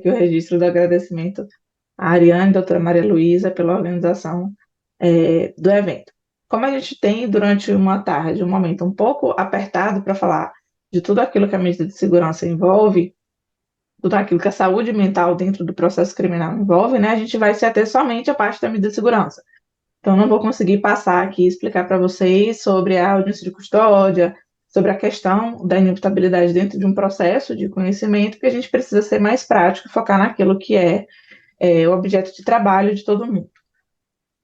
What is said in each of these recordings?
aqui o registro do agradecimento à Ariane, doutora Maria Luísa, pela organização do evento. Como a gente tem, durante uma tarde, um momento um pouco apertado para falar de tudo aquilo que a medida de segurança envolve, tudo aquilo que a saúde mental dentro do processo criminal envolve, né, a gente vai se ater somente à parte da medida de segurança. Então, não vou conseguir passar aqui e explicar para vocês sobre a audiência de custódia, sobre a questão da inimputabilidade dentro de um processo de conhecimento, que a gente precisa ser mais prático e focar naquilo que é o objeto de trabalho de todo mundo.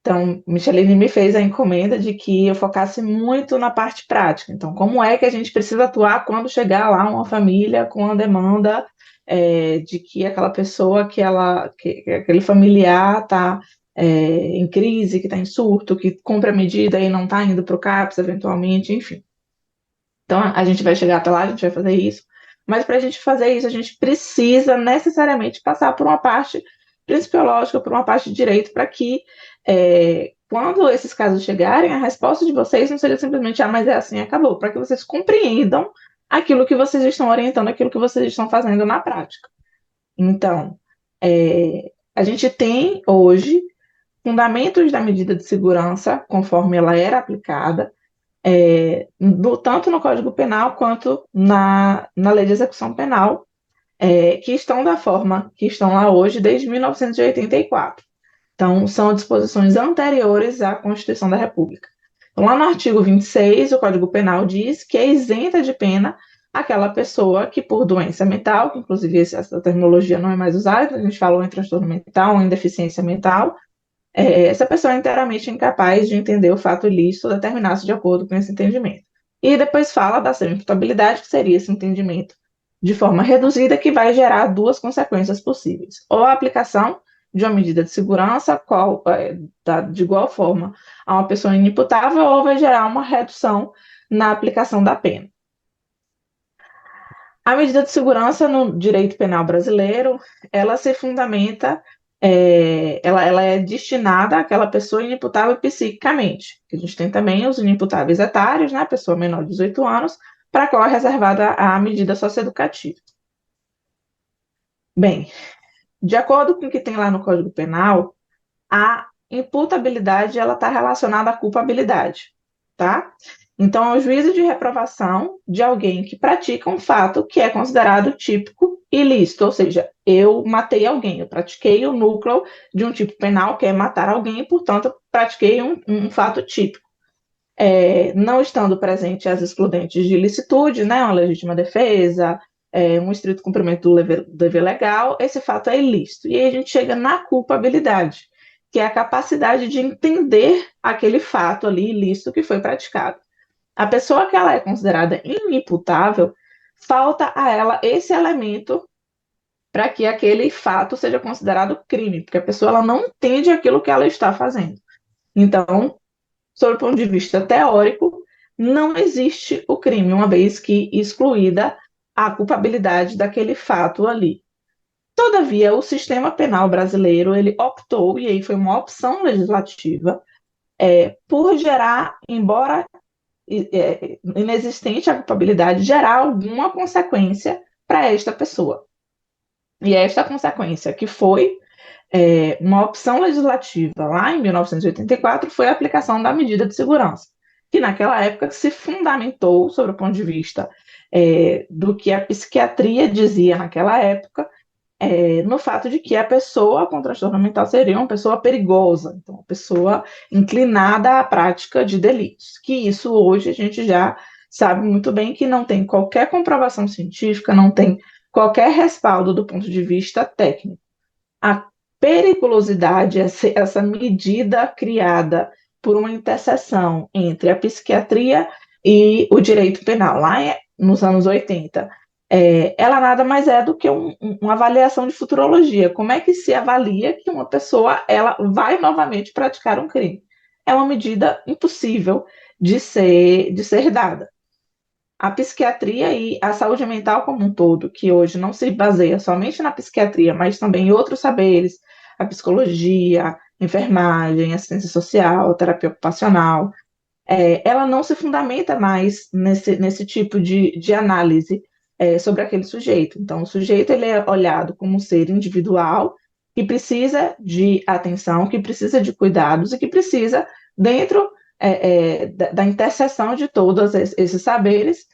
Então, Micheline me fez a encomenda de que eu focasse muito na parte prática. Então, como é que a gente precisa atuar quando chegar lá uma família com uma demanda de que aquela pessoa, que aquele familiar está em crise, que está em surto, que cumpre a medida e não está indo para o CAPS eventualmente, enfim. Então, a gente vai chegar até lá, a gente vai fazer isso. Mas para a gente fazer isso, a gente precisa necessariamente passar por uma parte principiológica, por uma parte de direito, para que, quando esses casos chegarem, a resposta de vocês não seja simplesmente, ah, mas é assim, acabou, para que vocês compreendam aquilo que vocês estão orientando, aquilo que vocês estão fazendo na prática. Então, a gente tem hoje fundamentos da medida de segurança, conforme ela era aplicada, tanto no Código Penal quanto na Lei de Execução Penal, que estão da forma que estão lá hoje desde 1984. Então, são disposições anteriores à Constituição da República. Então, lá no artigo 26, o Código Penal diz que é isenta de pena aquela pessoa que, por doença mental, que inclusive essa terminologia não é mais usada, a gente falou em transtorno mental ou em deficiência mental, essa pessoa é inteiramente incapaz de entender o fato ilícito determinasse de acordo com esse entendimento. E depois fala da semi-imputabilidade, que seria esse entendimento de forma reduzida, que vai gerar duas consequências possíveis. Ou a aplicação de uma medida de segurança, de igual forma a uma pessoa inimputável, ou vai gerar uma redução na aplicação da pena. A medida de segurança no direito penal brasileiro, ela se fundamenta, ela é destinada àquela pessoa inimputável psiquicamente. A gente tem também os inimputáveis etários, né, a pessoa menor de 18 anos, para a qual é reservada a medida socioeducativa. Bem, de acordo com o que tem lá no Código Penal, a imputabilidade ela está relacionada à culpabilidade, tá? Então, é o juízo de reprovação de alguém que pratica um fato que é considerado típico ilícito, ou seja, eu matei alguém, eu pratiquei o núcleo de um tipo penal que é matar alguém, e, portanto, eu pratiquei um fato típico. Não estando presente as excludentes de ilicitude, né, uma legítima defesa, um estrito cumprimento do dever legal, esse fato é ilícito. E aí a gente chega na culpabilidade, que é a capacidade de entender aquele fato ali ilícito que foi praticado. A pessoa que ela é considerada inimputável, falta a ela esse elemento para que aquele fato seja considerado crime, porque a pessoa ela não entende aquilo que ela está fazendo. Então, sob o ponto de vista teórico, não existe o crime, uma vez que excluída a culpabilidade daquele fato ali. Todavia, o sistema penal brasileiro ele optou, e aí foi uma opção legislativa, por gerar, embora inexistente a culpabilidade, gerar alguma consequência para esta pessoa. E esta consequência, que foi uma opção legislativa lá em 1984, foi a aplicação da medida de segurança, que naquela época se fundamentou sobre o ponto de vista do que a psiquiatria dizia naquela época, no fato de que a pessoa com transtorno mental seria uma pessoa perigosa, então uma pessoa inclinada à prática de delitos, que isso hoje a gente já sabe muito bem que não tem qualquer comprovação científica, não tem qualquer respaldo do ponto de vista técnico. A periculosidade, essa medida criada por uma interseção entre a psiquiatria e o direito penal, lá nos anos 80, ela nada mais é do que uma avaliação de futurologia. Como é que se avalia que uma pessoa ela vai novamente praticar um crime? É uma medida impossível de ser dada. A psiquiatria e a saúde mental como um todo, que hoje não se baseia somente na psiquiatria, mas também em outros saberes, a psicologia, enfermagem, assistência social, terapia ocupacional, ela não se fundamenta mais nesse tipo de análise sobre aquele sujeito. Então, o sujeito ele é olhado como um ser individual que precisa de atenção, que precisa de cuidados e que precisa, dentro da interseção de todos esses saberes,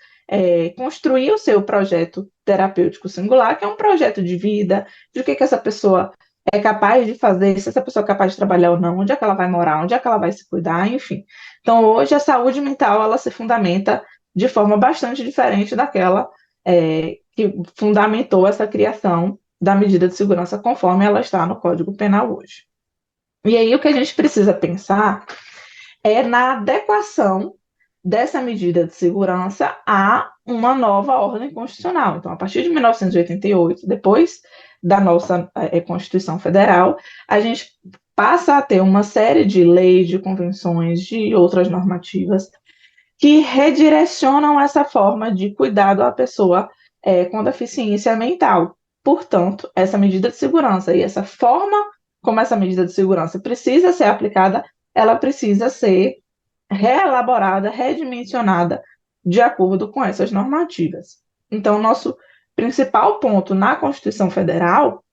construir o seu projeto terapêutico singular, que é um projeto de vida, de o que, que essa pessoa é capaz de fazer, se essa pessoa é capaz de trabalhar ou não, onde é que ela vai morar, onde é que ela vai se cuidar, enfim. Então, hoje, a saúde mental, ela se fundamenta de forma bastante diferente daquela que fundamentou essa criação da medida de segurança conforme ela está no Código Penal hoje. E aí, o que a gente precisa pensar é na adequação dessa medida de segurança a uma nova ordem constitucional. Então, a partir de 1988, depois da nossa Constituição Federal, a gente passa a ter uma série de leis, de convenções, de outras normativas que redirecionam essa forma de cuidado à pessoa com deficiência mental. Portanto, essa medida de segurança e essa forma como essa medida de segurança precisa ser aplicada, ela precisa ser reelaborada, redimensionada de acordo com essas normativas. Então, nosso principal ponto na Constituição Federal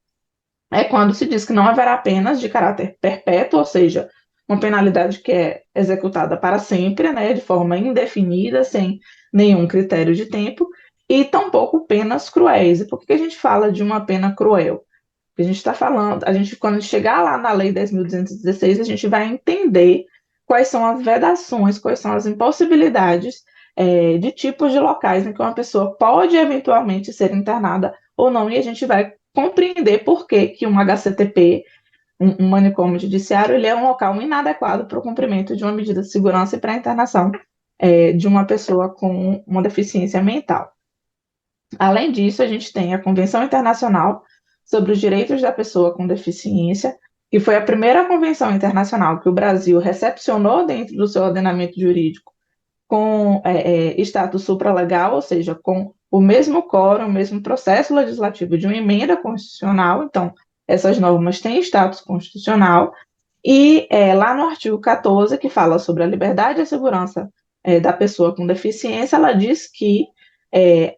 é quando se diz que não haverá penas de caráter perpétuo, ou seja, uma penalidade que é executada para sempre, né, de forma indefinida, sem nenhum critério de tempo, e tampouco penas cruéis. E por que a gente fala de uma pena cruel? Porque a gente está falando, quando a gente chegar lá na Lei 10.216, a gente vai entender quais são as vedações, quais são as impossibilidades de tipos de locais em que uma pessoa pode eventualmente ser internada ou não, e a gente vai compreender por que, que um HCTP, um manicômio judiciário, ele é um local inadequado para o cumprimento de uma medida de segurança e para a internação de uma pessoa com uma deficiência mental. Além disso, a gente tem a Convenção Internacional sobre os Direitos da Pessoa com Deficiência, que foi a primeira convenção internacional que o Brasil recepcionou dentro do seu ordenamento jurídico com status supralegal, ou seja, com o mesmo quórum, o mesmo processo legislativo de uma emenda constitucional. Então, essas normas têm status constitucional. E lá no artigo 14, que fala sobre a liberdade e a segurança da pessoa com deficiência, ela diz que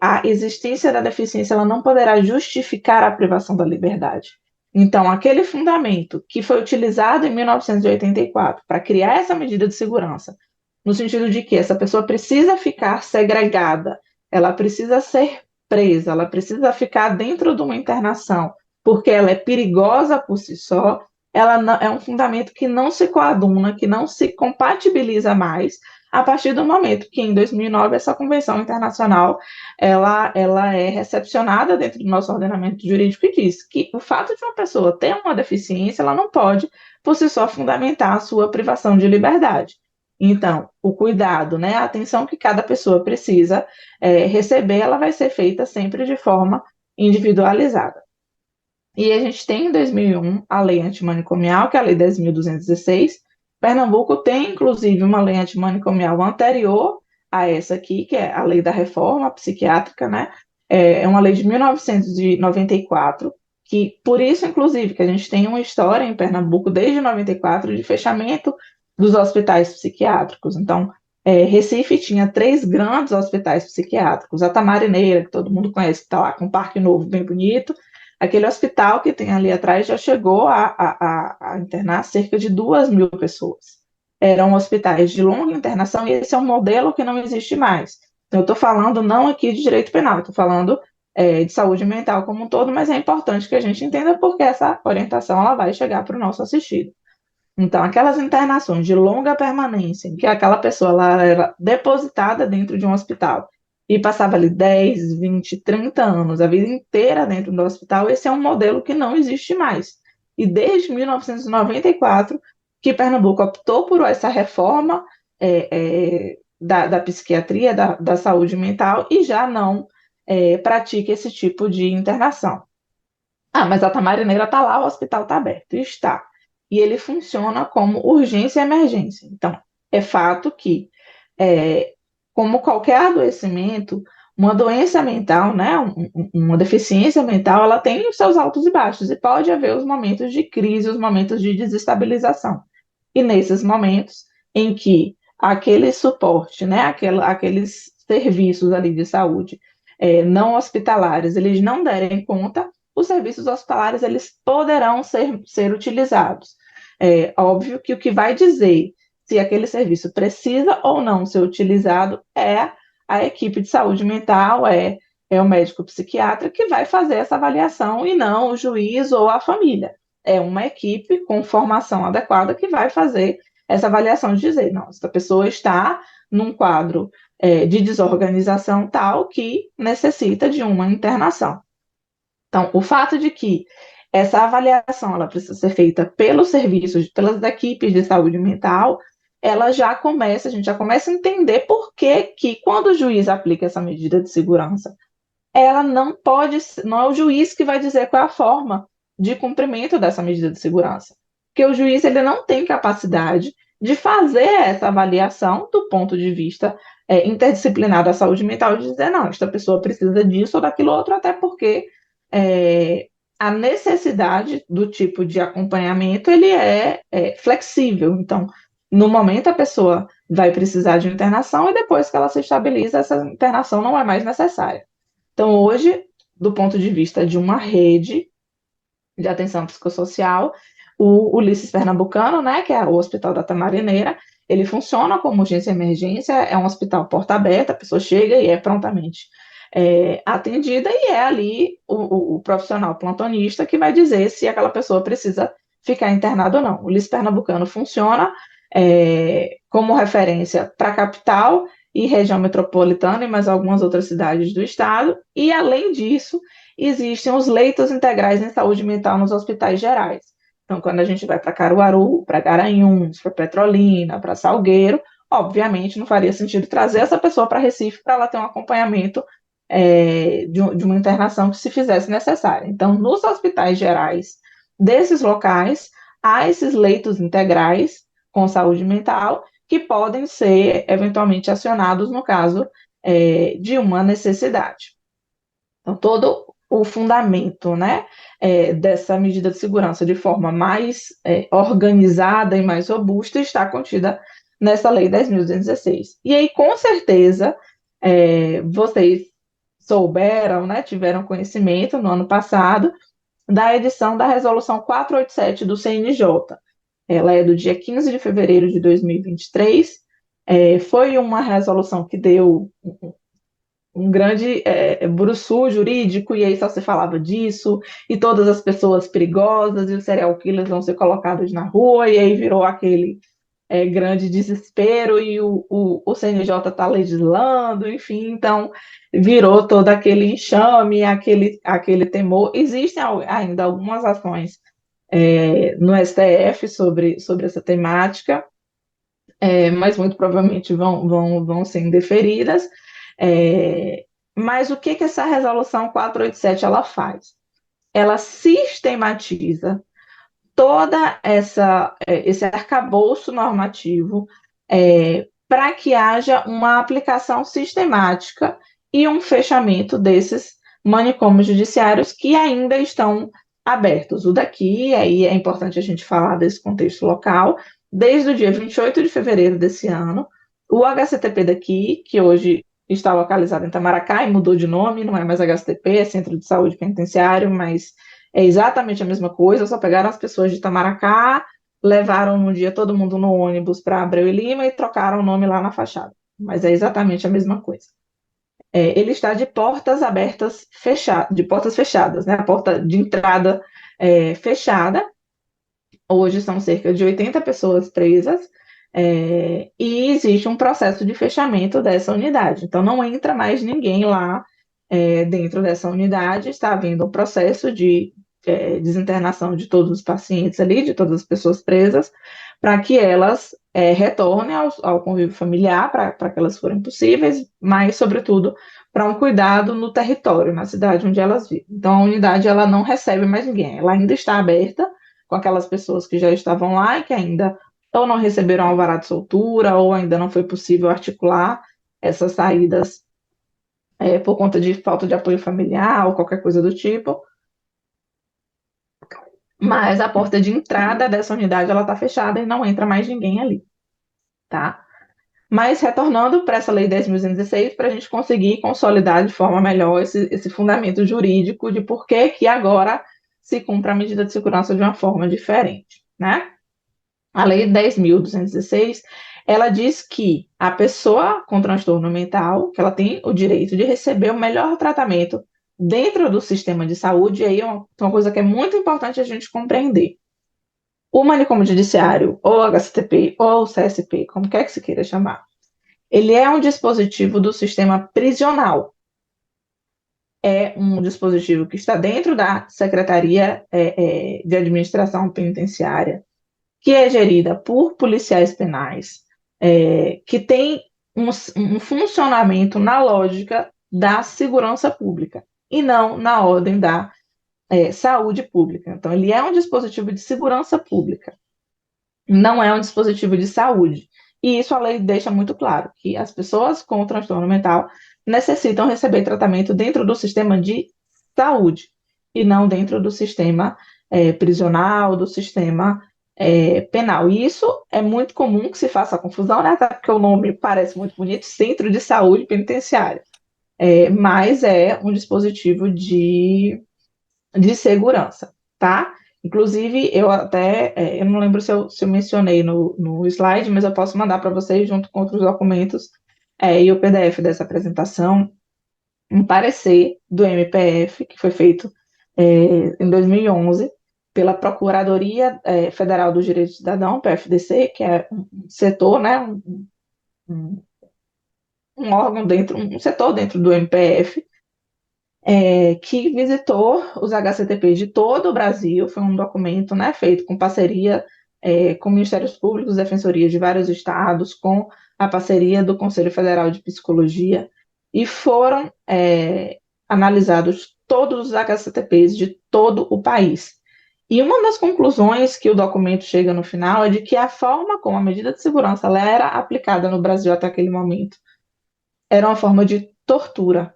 a existência da deficiência ela não poderá justificar a privação da liberdade. Então, aquele fundamento que foi utilizado em 1984 para criar essa medida de segurança, no sentido de que essa pessoa precisa ficar segregada, ela precisa ser presa, ela precisa ficar dentro de uma internação, porque ela é perigosa por si só, ela não, é um fundamento que não se coaduna, que não se compatibiliza mais a partir do momento que, em 2009, essa convenção internacional ela é recepcionada dentro do nosso ordenamento jurídico e diz que o fato de uma pessoa ter uma deficiência, ela não pode, por si só, fundamentar a sua privação de liberdade. Então, o cuidado, né, a atenção que cada pessoa precisa receber, ela vai ser feita sempre de forma individualizada. E a gente tem em 2001 a lei antimanicomial, que é a lei 10.216. Pernambuco tem, inclusive, uma lei antimanicomial anterior a essa aqui, que é a lei da reforma psiquiátrica, né? É uma lei de 1994, que por isso, inclusive, que a gente tem uma história em Pernambuco desde 94 de fechamento dos hospitais psiquiátricos. Então, Recife tinha 3 grandes hospitais psiquiátricos, a Tamarineira, que todo mundo conhece, que está lá com um parque novo bem bonito. Aquele hospital que tem ali atrás já chegou a internar cerca de 2.000 pessoas. Eram hospitais de longa internação e esse é um modelo que não existe mais. Então, eu estou falando não aqui de direito penal, estou falando de saúde mental como um todo, mas é importante que a gente entenda porque essa orientação ela vai chegar para o nosso assistido. Então, aquelas internações de longa permanência, em que aquela pessoa ela era depositada dentro de um hospital e passava ali 10, 20, 30 anos, a vida inteira dentro do hospital, esse é um modelo que não existe mais. E desde 1994, que Pernambuco optou por essa reforma da psiquiatria, da saúde mental, e já não pratica esse tipo de internação. Ah, mas a Tamarineira está lá, o hospital está aberto. Está. E ele funciona como urgência e emergência. Então, é fato que, como qualquer adoecimento, uma doença mental, né, uma deficiência mental, ela tem os seus altos e baixos. E pode haver os momentos de crise, os momentos de desestabilização. E nesses momentos em que aquele suporte, né, aqueles serviços ali de saúde, não hospitalares eles não derem conta, os serviços hospitalares eles poderão ser utilizados. É óbvio que o que vai dizer se aquele serviço precisa ou não ser utilizado é a equipe de saúde mental, é o médico psiquiatra que vai fazer essa avaliação e não o juiz ou a família. É uma equipe com formação adequada que vai fazer essa avaliação de dizer, não, essa pessoa está num quadro de desorganização tal que necessita de uma internação. Então, o fato de que essa avaliação ela precisa ser feita pelos serviços, pelas equipes de saúde mental, ela já começa, a gente já começa a entender por que, que quando o juiz aplica essa medida de segurança, ela não pode, não é o juiz que vai dizer qual é a forma de cumprimento dessa medida de segurança. Porque o juiz ele não tem capacidade de fazer essa avaliação do ponto de vista interdisciplinar da saúde mental, de dizer, não, esta pessoa precisa disso ou daquilo outro, até porque é, a necessidade do tipo de acompanhamento ele é flexível. Então, no momento a pessoa vai precisar de internação e depois que ela se estabiliza, essa internação não é mais necessária. Então, hoje, do ponto de vista de uma rede de atenção psicossocial, o Ulisses Pernambucano, né, que é o Hospital da Tamarineira, ele funciona como urgência e emergência, é um hospital porta aberta, a pessoa chega e é prontamente atendida, e é ali o profissional plantonista que vai dizer se aquela pessoa precisa ficar internada ou não. O Ulisses Pernambucano funciona como referência para a capital e região metropolitana e mais algumas outras cidades do estado, e além disso, existem os leitos integrais em saúde mental nos hospitais gerais. Então, quando a gente vai para Caruaru, para Garanhuns, para Petrolina, para Salgueiro, obviamente não faria sentido trazer essa pessoa para Recife para ela ter um acompanhamento de uma internação que se fizesse necessária. Então, nos hospitais gerais desses locais, há esses leitos integrais com saúde mental que podem ser eventualmente acionados no caso de uma necessidade. Então, todo o fundamento, né, dessa medida de segurança de forma mais organizada e mais robusta está contida nessa Lei 10.216. E aí, com certeza, vocês souberam, né, tiveram conhecimento no ano passado da edição da Resolução 487 do CNJ. Ela é do dia 15 de fevereiro de 2023. Foi uma resolução que deu um grande buruçu jurídico, e aí só se falava disso, e todas as pessoas perigosas, e os serial killers vão ser colocados na rua, e aí virou aquele grande desespero, e o CNJ está legislando, enfim, então virou todo aquele enxame, aquele temor. Existem ainda algumas ações no STF sobre essa temática, mas muito provavelmente vão ser indeferidas. É, mas o que essa resolução 487 ela faz? Ela sistematiza toda esse arcabouço normativo para que haja uma aplicação sistemática e um fechamento desses manicômios judiciários que ainda estão abertos. O daqui, aí é importante a gente falar desse contexto local, desde o dia 28 de fevereiro desse ano, o HCTP daqui, que hoje está localizado em Itamaracá e mudou de nome, não é mais HCTP, é Centro de Saúde Penitenciário, mas é exatamente a mesma coisa, só pegaram as pessoas de Itamaracá, levaram no dia todo mundo no ônibus para Abreu e Lima e trocaram o nome lá na fachada. Mas é exatamente a mesma coisa. Ele está de portas abertas fechadas, de portas fechadas, né? A porta de entrada fechada. Hoje são cerca de 80 pessoas presas, e existe um processo de fechamento dessa unidade. Então, não entra mais ninguém lá dentro dessa unidade, está havendo um processo de desinternação de todos os pacientes ali, de todas as pessoas presas, para que elas retornem ao convívio familiar, para que elas forem possíveis, mas, sobretudo, para um cuidado no território, na cidade onde elas vivem. Então, a unidade ela não recebe mais ninguém, ela ainda está aberta com aquelas pessoas que já estavam lá e que ainda ou não receberam alvará de soltura, ou ainda não foi possível articular essas saídas por conta de falta de apoio familiar ou qualquer coisa do tipo, mas a porta de entrada dessa unidade ela está fechada e não entra mais ninguém ali, tá? Mas retornando para essa Lei 10.216, para a gente conseguir consolidar de forma melhor esse fundamento jurídico de por que que agora se cumpre a medida de segurança de uma forma diferente, né? A Lei 10.216, ela diz que a pessoa com transtorno mental, que ela tem o direito de receber o melhor tratamento dentro do sistema de saúde, e aí é uma coisa que é muito importante a gente compreender. O manicômio judiciário, ou HCTP, ou CSP, como quer que se queira chamar, ele é um dispositivo do sistema prisional. É um dispositivo que está dentro da Secretaria de Administração Penitenciária, que é gerida por policiais penais, que tem um funcionamento na lógica da segurança pública e não na ordem da saúde pública. Então, ele é um dispositivo de segurança pública, não é um dispositivo de saúde. E isso a lei deixa muito claro, que as pessoas com transtorno mental necessitam receber tratamento dentro do sistema de saúde e não dentro do sistema prisional, do sistema penal. E isso é muito comum que se faça a confusão, né? Até porque o nome parece muito bonito, Centro de Saúde Penitenciária. Mas é um dispositivo de segurança, tá? Inclusive, eu até, eu não lembro se eu mencionei no slide, mas eu posso mandar para vocês, junto com outros documentos, e o PDF dessa apresentação, um parecer do MPF, que foi feito em 2011, pela Procuradoria Federal dos Direitos do Cidadão, PFDC, que é um setor, né, um, um órgão dentro, um setor dentro do MPF, que visitou os HCTPs de todo o Brasil. Foi um documento, né, feito com parceria com Ministérios Públicos, defensorias de vários estados, com a parceria do Conselho Federal de Psicologia, e foram analisados todos os HCTPs de todo o país. E uma das conclusões que o documento chega no final é de que a forma como a medida de segurança ela era aplicada no Brasil até aquele momento era uma forma de tortura.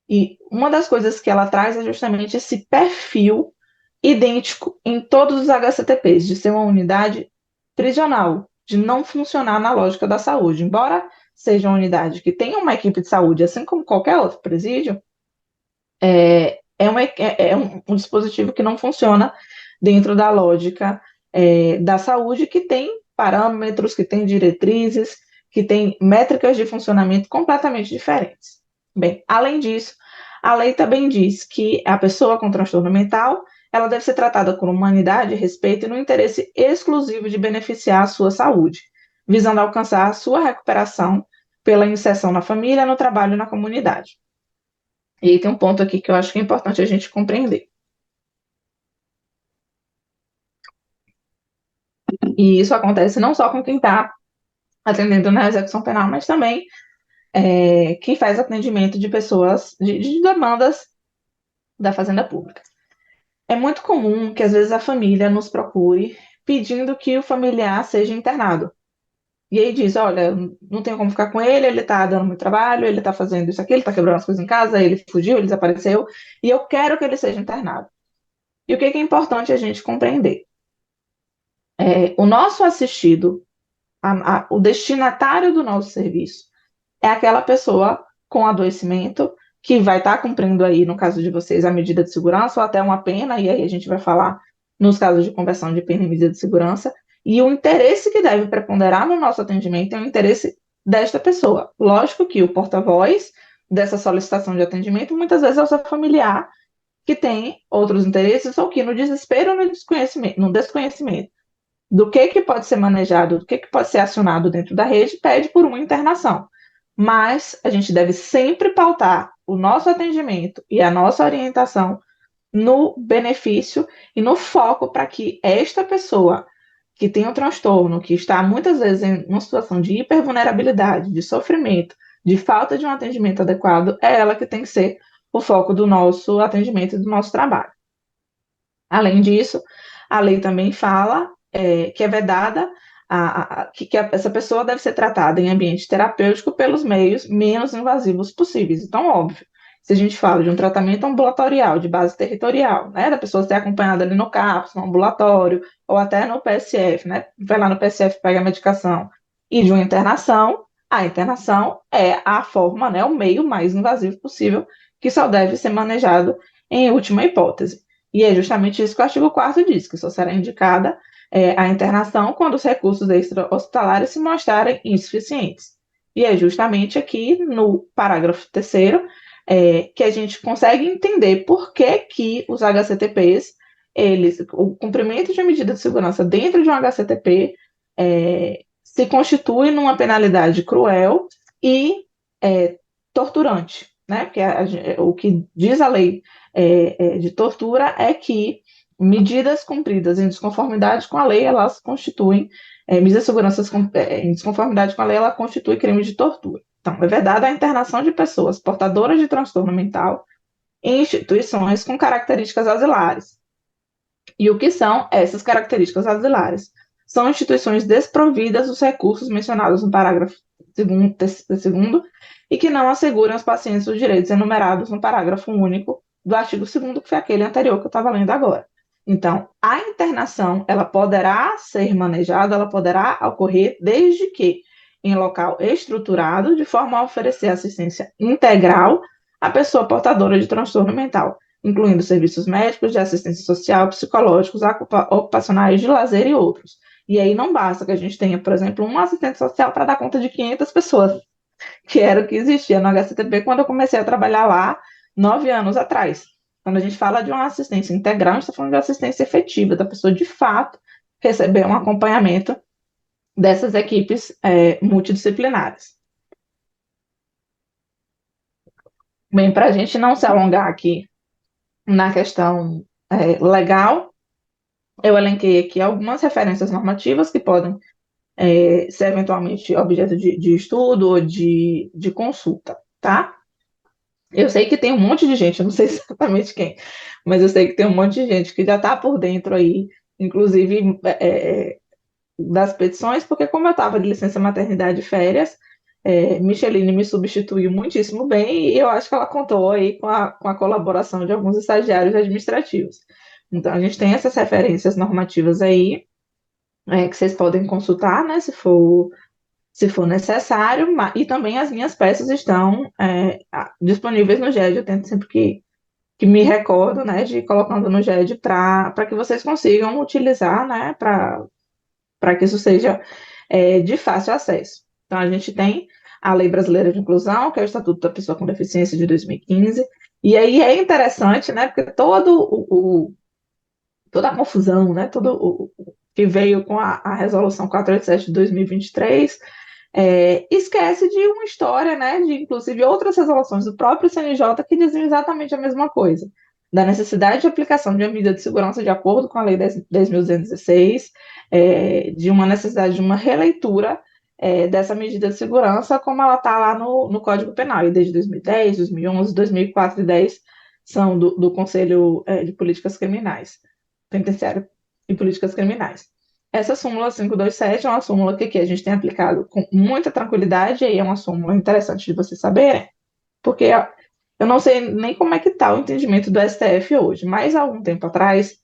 E uma das coisas que ela traz é justamente esse perfil idêntico em todos os HCTPs, de ser uma unidade prisional, de não funcionar na lógica da saúde. Embora seja uma unidade que tenha uma equipe de saúde, assim como qualquer outro presídio, é um dispositivo que não funciona dentro da lógica da saúde, que tem parâmetros, que tem diretrizes, que tem métricas de funcionamento completamente diferentes. Bem, além disso, a lei também diz que a pessoa com transtorno mental ela deve ser tratada com humanidade, respeito e no interesse exclusivo de beneficiar a sua saúde, visando alcançar a sua recuperação pela inserção na família, no trabalho e na comunidade. E aí tem um ponto aqui que eu acho que é importante a gente compreender. E isso acontece não só com quem está atendendo na execução penal, mas também quem faz atendimento de pessoas, de demandas da Fazenda Pública. É muito comum que às vezes a família nos procure pedindo que o familiar seja internado. E aí diz, olha, não tenho como ficar com ele, ele está dando muito trabalho, ele está fazendo isso aqui, ele está quebrando as coisas em casa, ele fugiu, ele desapareceu, e eu quero que ele seja internado. E o que é importante a gente compreender? O nosso assistido, o destinatário do nosso serviço, é aquela pessoa com adoecimento que vai estar cumprindo aí, no caso de vocês, a medida de segurança ou até uma pena, e aí a gente vai falar nos casos de conversão de pena em medida de segurança, e o interesse que deve preponderar no nosso atendimento é o interesse desta pessoa. Lógico que o porta-voz dessa solicitação de atendimento muitas vezes é o seu familiar que tem outros interesses ou que no desespero, no desconhecimento do que pode ser manejado, do que pode ser acionado dentro da rede, pede por uma internação. Mas a gente deve sempre pautar o nosso atendimento e a nossa orientação no benefício e no foco para que esta pessoa que tem um transtorno, que está muitas vezes em uma situação de hipervulnerabilidade, de sofrimento, de falta de um atendimento adequado, é ela que tem que ser o foco do nosso atendimento e do nosso trabalho. Além disso, a lei também fala que é vedada que essa pessoa deve ser tratada em ambiente terapêutico pelos meios menos invasivos possíveis. Então, óbvio, se a gente fala de um tratamento ambulatorial, de base territorial, né, da pessoa ser acompanhada ali no CAPS, no ambulatório, ou até no PSF, né, vai lá no PSF, pega a medicação, e de uma internação, a internação é a forma, né, o meio mais invasivo possível, que só deve ser manejado em última hipótese. E é justamente isso que o artigo 4º diz, que só será indicada a internação quando os recursos extra-hospitalares se mostrarem insuficientes. E é justamente aqui no parágrafo terceiro que a gente consegue entender por que, que os HCTPs, o cumprimento de uma medida de segurança dentro de um HCTP se constitui numa penalidade cruel e torturante, né? Porque o que diz a lei de tortura é que medidas cumpridas em desconformidade com a lei, elas constituem, medidas de segurança em desconformidade com a lei, ela constitui crime de tortura. Então, é vedada a internação de pessoas portadoras de transtorno mental em instituições com características asilares. E o que são essas características asilares? São instituições desprovidas dos recursos mencionados no parágrafo segundo e que não asseguram aos pacientes os direitos enumerados no parágrafo único do artigo 2º, que foi aquele anterior que eu estava lendo agora. Então, a internação, ela poderá ser manejada, ela poderá ocorrer desde que em local estruturado, de forma a oferecer assistência integral à pessoa portadora de transtorno mental, incluindo serviços médicos, de assistência social, psicológicos, ocupacionais, de lazer e outros. E aí não basta que a gente tenha, por exemplo, um assistente social para dar conta de 500 pessoas, que era o que existia no HCTP quando eu comecei a trabalhar lá 9 anos atrás. Quando a gente fala de uma assistência integral, a gente está falando de assistência efetiva, da pessoa de fato receber um acompanhamento dessas equipes multidisciplinares. Bem, para a gente não se alongar aqui na questão legal, eu elenquei aqui algumas referências normativas que podem ser eventualmente objeto de estudo ou de consulta, tá? Eu sei que tem um monte de gente, eu não sei exatamente quem, mas eu sei que tem um monte de gente que já está por dentro aí, inclusive das petições, porque como eu estava de licença maternidade e férias, Micheline me substituiu muitíssimo bem e eu acho que ela contou aí com a colaboração de alguns estagiários administrativos. Então, a gente tem essas referências normativas aí, que vocês podem consultar, né, se for necessário, e também as minhas peças estão disponíveis no GED, eu tento sempre que me recordo, né, de ir colocando no GED para que vocês consigam utilizar, né, para que isso seja de fácil acesso. Então, a gente tem a Lei Brasileira de Inclusão, que é o Estatuto da Pessoa com Deficiência de 2015, e aí é interessante, né, porque toda a confusão, né, todo o que veio com a Resolução 487 de 2023, esquece de uma história, né, de inclusive outras resoluções do próprio CNJ que dizem exatamente a mesma coisa, da necessidade de aplicação de uma medida de segurança de acordo com a Lei 10.216, de uma necessidade de uma releitura dessa medida de segurança como ela está lá no Código Penal, e desde 2010, 2011, 2004 e 2010 são do Conselho de Políticas Criminais, Penitenciário e Políticas Criminais. Essa súmula 527 é uma súmula que aqui a gente tem aplicado com muita tranquilidade, e aí é uma súmula interessante de vocês saberem, porque eu não sei nem como é que está o entendimento do STF hoje, mas há algum tempo atrás,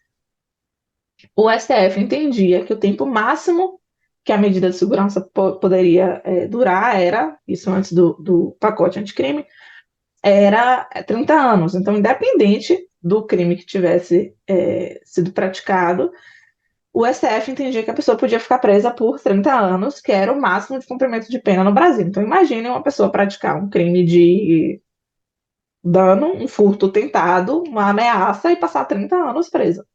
o STF entendia que o tempo máximo que a medida de segurança poderia durar era, isso antes do pacote anticrime, era 30 anos. Então, independente do crime que tivesse sido praticado, o STF entendia que a pessoa podia ficar presa por 30 anos, que era o máximo de cumprimento de pena no Brasil. Então, imagine uma pessoa praticar um crime de dano, um furto tentado, uma ameaça e passar 30 anos presa.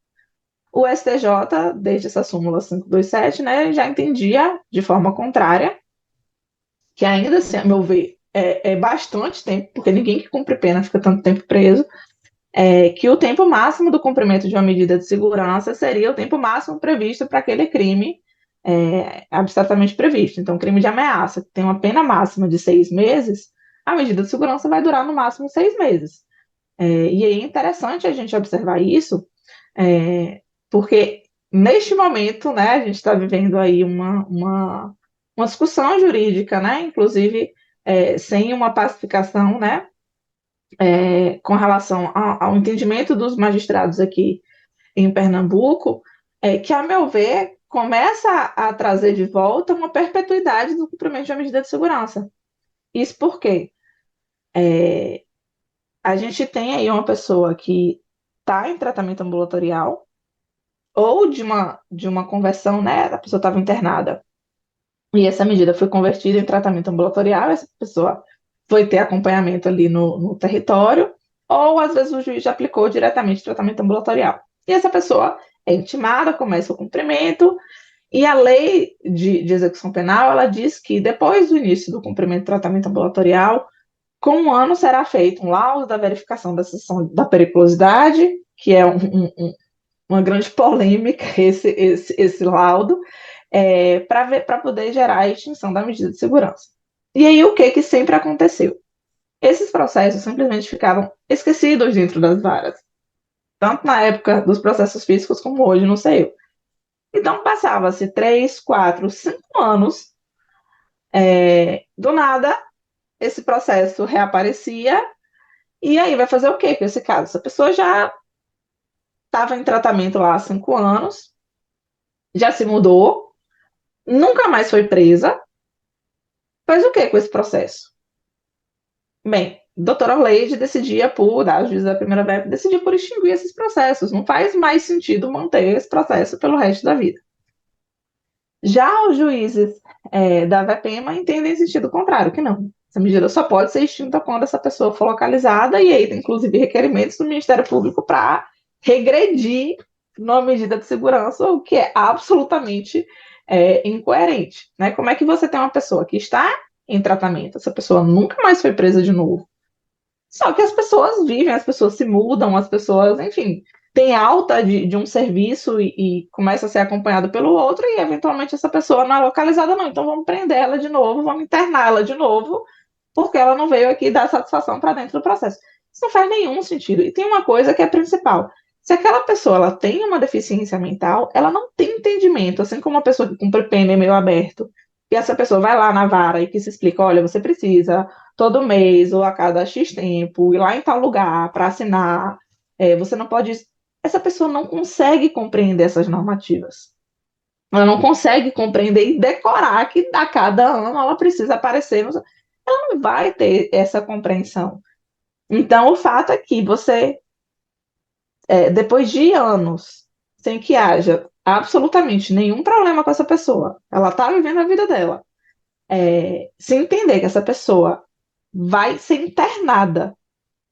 O STJ, desde essa súmula 527, né, já entendia de forma contrária, que ainda assim, a meu ver, é bastante tempo, porque ninguém que cumpre pena fica tanto tempo preso, que o tempo máximo do cumprimento de uma medida de segurança seria o tempo máximo previsto para aquele crime abstratamente previsto. Então, crime de ameaça, que tem uma pena máxima de 6 meses, a medida de segurança vai durar no máximo 6 meses. E aí é interessante a gente observar isso, porque neste momento, né, a gente está vivendo aí uma discussão jurídica, né, inclusive sem uma pacificação, né, com relação ao entendimento dos magistrados aqui em Pernambuco, que, a meu ver, começa a trazer de volta uma perpetuidade do cumprimento de uma medida de segurança. Isso porque a gente tem aí uma pessoa que está em tratamento ambulatorial ou de uma conversão, né? A pessoa estava internada e essa medida foi convertida em tratamento ambulatorial, essa pessoa foi ter acompanhamento ali no território, ou às vezes o juiz já aplicou diretamente tratamento ambulatorial. E essa pessoa é intimada, começa o cumprimento, e a lei de execução penal, ela diz que depois do início do cumprimento do tratamento ambulatorial, com um ano será feito um laudo da verificação da seção da periculosidade, que é uma grande polêmica esse laudo, para poder gerar a extinção da medida de segurança. E aí o que sempre aconteceu? Esses processos simplesmente ficavam esquecidos dentro das varas, tanto na época dos processos físicos como hoje, não sei eu. Então passava-se 3, 4, 5 anos, do nada esse processo reaparecia, e aí vai fazer o quê com esse caso? Essa pessoa já estava em tratamento lá há 5 anos, já se mudou, nunca mais foi presa, faz o quê com esse processo? Bem, doutora Orleide decidia por, a juíza da primeira vez, decidia por extinguir esses processos. Não faz mais sentido manter esse processo pelo resto da vida. Já os juízes da VPEMA entendem em sentido contrário, que não. Essa medida só pode ser extinta quando essa pessoa for localizada, e aí tem inclusive requerimentos do Ministério Público para regredir numa medida de segurança, o que é absolutamente incoerente. Né? Como é que você tem uma pessoa que está em tratamento, essa pessoa nunca mais foi presa de novo, só que as pessoas vivem, as pessoas se mudam, as pessoas, enfim, tem alta de um serviço e começa a ser acompanhado pelo outro, e eventualmente essa pessoa não é localizada, não. Então vamos prender ela de novo, vamos internar ela de novo, porque ela não veio aqui dar satisfação para dentro do processo. Isso não faz nenhum sentido. E tem uma coisa que é principal. Se aquela pessoa ela tem uma deficiência mental, ela não tem entendimento, assim como uma pessoa que cumpre pena em meio aberto, e essa pessoa vai lá na vara e que se explica, olha, você precisa todo mês ou a cada X tempo ir lá em tal lugar para assinar, você não pode. Essa pessoa não consegue compreender essas normativas. Ela não consegue compreender e decorar que a cada ano ela precisa aparecer. Ela não vai ter essa compreensão. Então, o fato é que você, depois de anos, sem que haja absolutamente nenhum problema com essa pessoa, ela está vivendo a vida dela, se entender que essa pessoa vai ser internada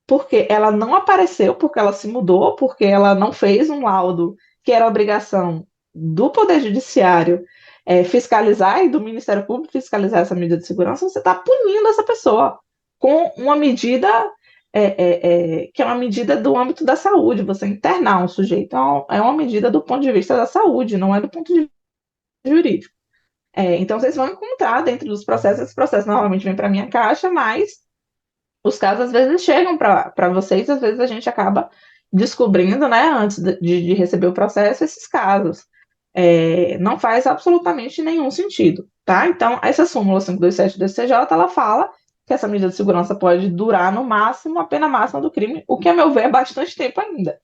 porque ela não apareceu, porque ela se mudou, porque ela não fez um laudo que era obrigação do Poder Judiciário fiscalizar e do Ministério Público fiscalizar essa medida de segurança, você está punindo essa pessoa com uma medida que é uma medida do âmbito da saúde, você internar um sujeito. Então, é uma medida do ponto de vista da saúde, não é do ponto de vista jurídico. Então, vocês vão encontrar dentro dos processos, esse processo normalmente vem para a minha caixa, mas os casos às vezes chegam para vocês, às vezes a gente acaba descobrindo, né, antes de receber o processo, esses casos. Não faz absolutamente nenhum sentido, tá? Então, essa súmula 527 do STJ, ela fala que essa medida de segurança pode durar no máximo a pena máxima do crime, o que, a meu ver, é bastante tempo ainda.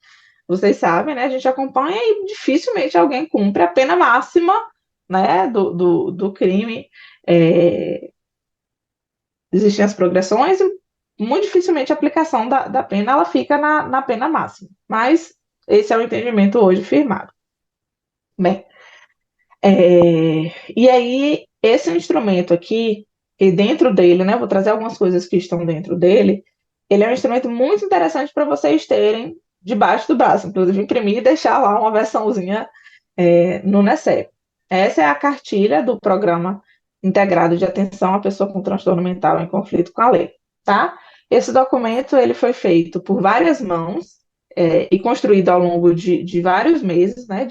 Vocês sabem, né? A gente acompanha e dificilmente alguém cumpre a pena máxima, né, do crime. Existem as progressões e muito dificilmente a aplicação da pena ela fica na pena máxima. Mas esse é o entendimento hoje firmado. Bem, e aí esse instrumento aqui, e dentro dele, né, vou trazer algumas coisas que estão dentro dele, ele é um instrumento muito interessante para vocês terem debaixo do braço, inclusive imprimir e deixar lá uma versãozinha no NECEP. Essa é a cartilha do Programa Integrado de Atenção à Pessoa com Transtorno Mental em Conflito com a Lei, tá? Esse documento ele foi feito por várias mãos e construído ao longo de vários meses, né?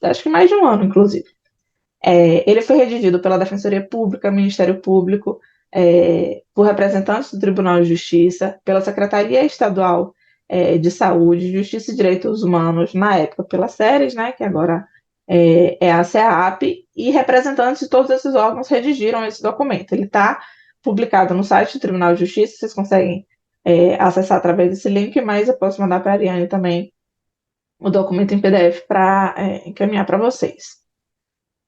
Acho que mais de um ano, inclusive. Ele foi redigido pela Defensoria Pública, Ministério Público, por representantes do Tribunal de Justiça, pela Secretaria Estadual de Saúde, Justiça e Direitos Humanos, na época pela SERES, né, que agora é a CEAP, e representantes de todos esses órgãos redigiram esse documento. Ele está publicado no site do Tribunal de Justiça, vocês conseguem acessar através desse link, mas eu posso mandar para a Ariane também o documento em PDF para encaminhar para vocês.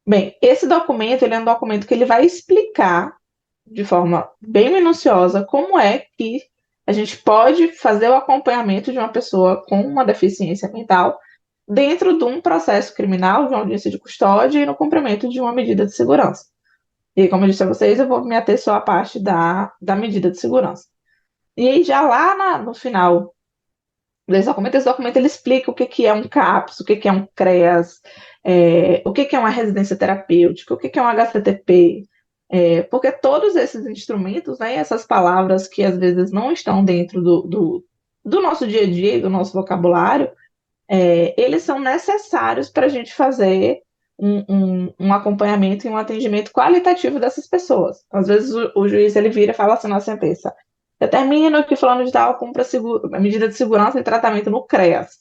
Bem, esse documento, ele é um documento que ele vai explicar de forma bem minuciosa como é que a gente pode fazer o acompanhamento de uma pessoa com uma deficiência mental dentro de um processo criminal, de uma audiência de custódia e no cumprimento de uma medida de segurança. E como eu disse a vocês, eu vou me ater só à parte da medida de segurança. E aí, já lá no final esse documento ele explica o que, que é um CAPS, o que, que é um CREAS, o que, que é uma residência terapêutica, o que, que é um HCTP, porque todos esses instrumentos, né, essas palavras que às vezes não estão dentro do nosso dia a dia e do nosso vocabulário, eles são necessários para a gente fazer um acompanhamento e um atendimento qualitativo dessas pessoas. Às vezes o juiz ele vira e fala assim na sentença: determina que fulano de tal cumpra a medida de segurança e tratamento no CREAS.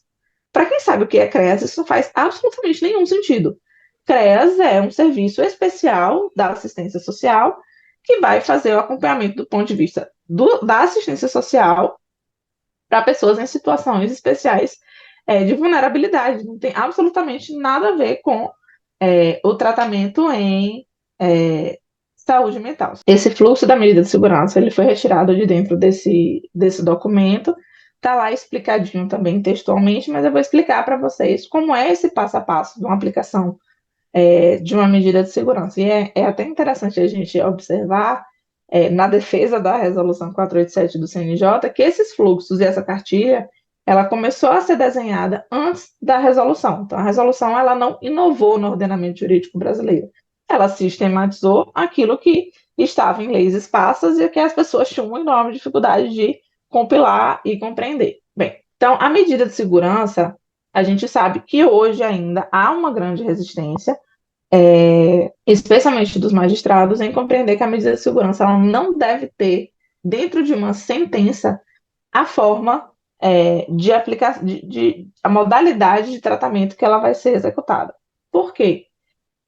Para quem sabe o que é CREAS, isso não faz absolutamente nenhum sentido. CREAS é um serviço especial da assistência social que vai fazer o acompanhamento do ponto de vista da assistência social para pessoas em situações especiais de vulnerabilidade. Não tem absolutamente nada a ver com o tratamento em saúde mental. Esse fluxo da medida de segurança ele foi retirado de dentro desse documento. Está lá explicadinho também textualmente, mas eu vou explicar para vocês como é esse passo a passo de uma aplicação de uma medida de segurança. E é até interessante a gente observar, na defesa da resolução 487 do CNJ, que esses fluxos e essa cartilha, ela começou a ser desenhada antes da resolução. Então, a resolução ela não inovou no ordenamento jurídico brasileiro. Ela sistematizou aquilo que estava em leis esparsas e que as pessoas tinham uma enorme dificuldade de compilar e compreender. Bem, então, a medida de segurança, a gente sabe que hoje ainda há uma grande resistência, especialmente dos magistrados, em compreender que a medida de segurança ela não deve ter, dentro de uma sentença, a forma de aplicar, a modalidade de tratamento que ela vai ser executada. Por quê?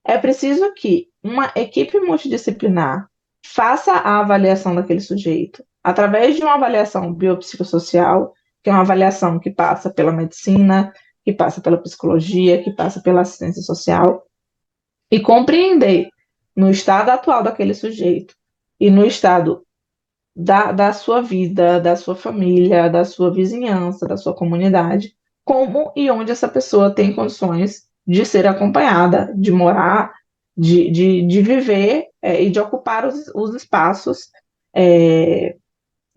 É preciso que uma equipe multidisciplinar faça a avaliação daquele sujeito através de uma avaliação biopsicossocial, que é uma avaliação que passa pela medicina, que passa pela psicologia, que passa pela assistência social, e compreender no estado atual daquele sujeito e no estado da sua vida, da sua família, da sua vizinhança, da sua comunidade, como e onde essa pessoa tem condições de ser acompanhada, de morar, de viver e de ocupar os espaços